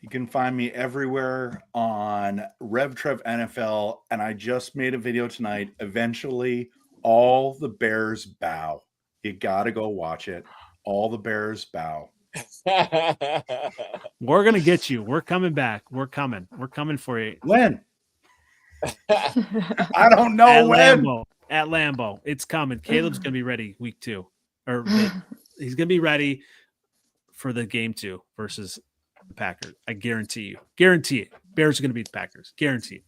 You can find me everywhere on RevTrevNFL, and I just made a video tonight. Eventually, All the Bears Bow. You got to go watch it. All the Bears Bow. We're going to get you. We're coming back. We're coming for you. When? I don't know when. At Lambeau. It's coming. Caleb's going to be ready week 2. Or he's going to be ready for the game 2 versus the Packers. I guarantee you. Guarantee it. Bears are going to beat the Packers. Guarantee it.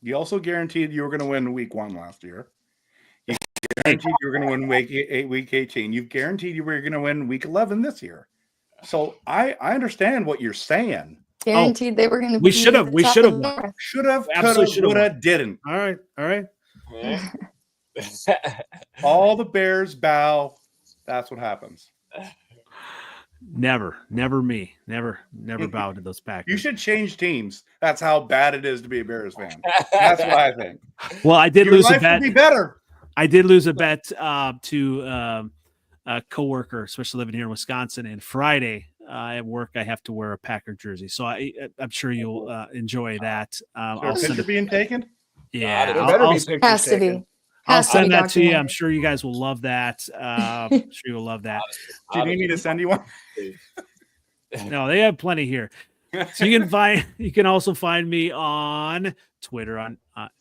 You also guaranteed you were going to win week 1 last year. You guaranteed you were going to win week 18. You've guaranteed you were going to win week 11 this year. So I understand what you're saying. Guaranteed they were going to. We should have. Should have. Could have. Didn't. All right. Yeah. All the Bears bow. That's what happens. Never me. Never bow to those Packers. You should change teams. That's how bad it is to be a Bears fan. That's what I think. Well, I did lose a bet. Be better. I did lose a bet to a coworker, especially living here in Wisconsin. And Friday at work, I have to wear a Packer jersey, so I'm sure you'll enjoy that. I'll send it being taken. Yeah, has to be. I'll send that to you. I'm sure you guys will love that. I'm sure you'll love that. Do you need me to send you one? No, they have plenty here. So you can also find me on Twitter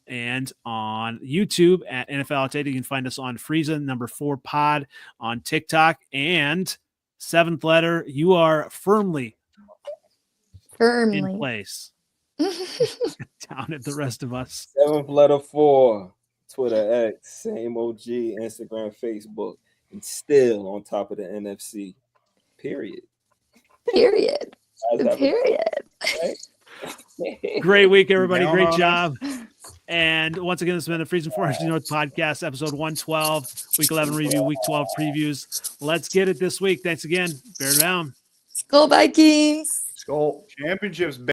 and on YouTube at NFLOutdated. You can find us on Freezin #4 pod on TikTok, and 7th letter. You are firmly in place. Down at the rest of us. 7th letter 4. Twitter, X, same OG, Instagram, Facebook, and still on top of the NFC. Period. Period. Great week, everybody. Great job. And once again, this has been the Freezin NFC North Podcast, episode 112, week 11 review, week 12 previews. Let's get it this week. Thanks again. Bear down. Skull Vikings. Skull. Championships.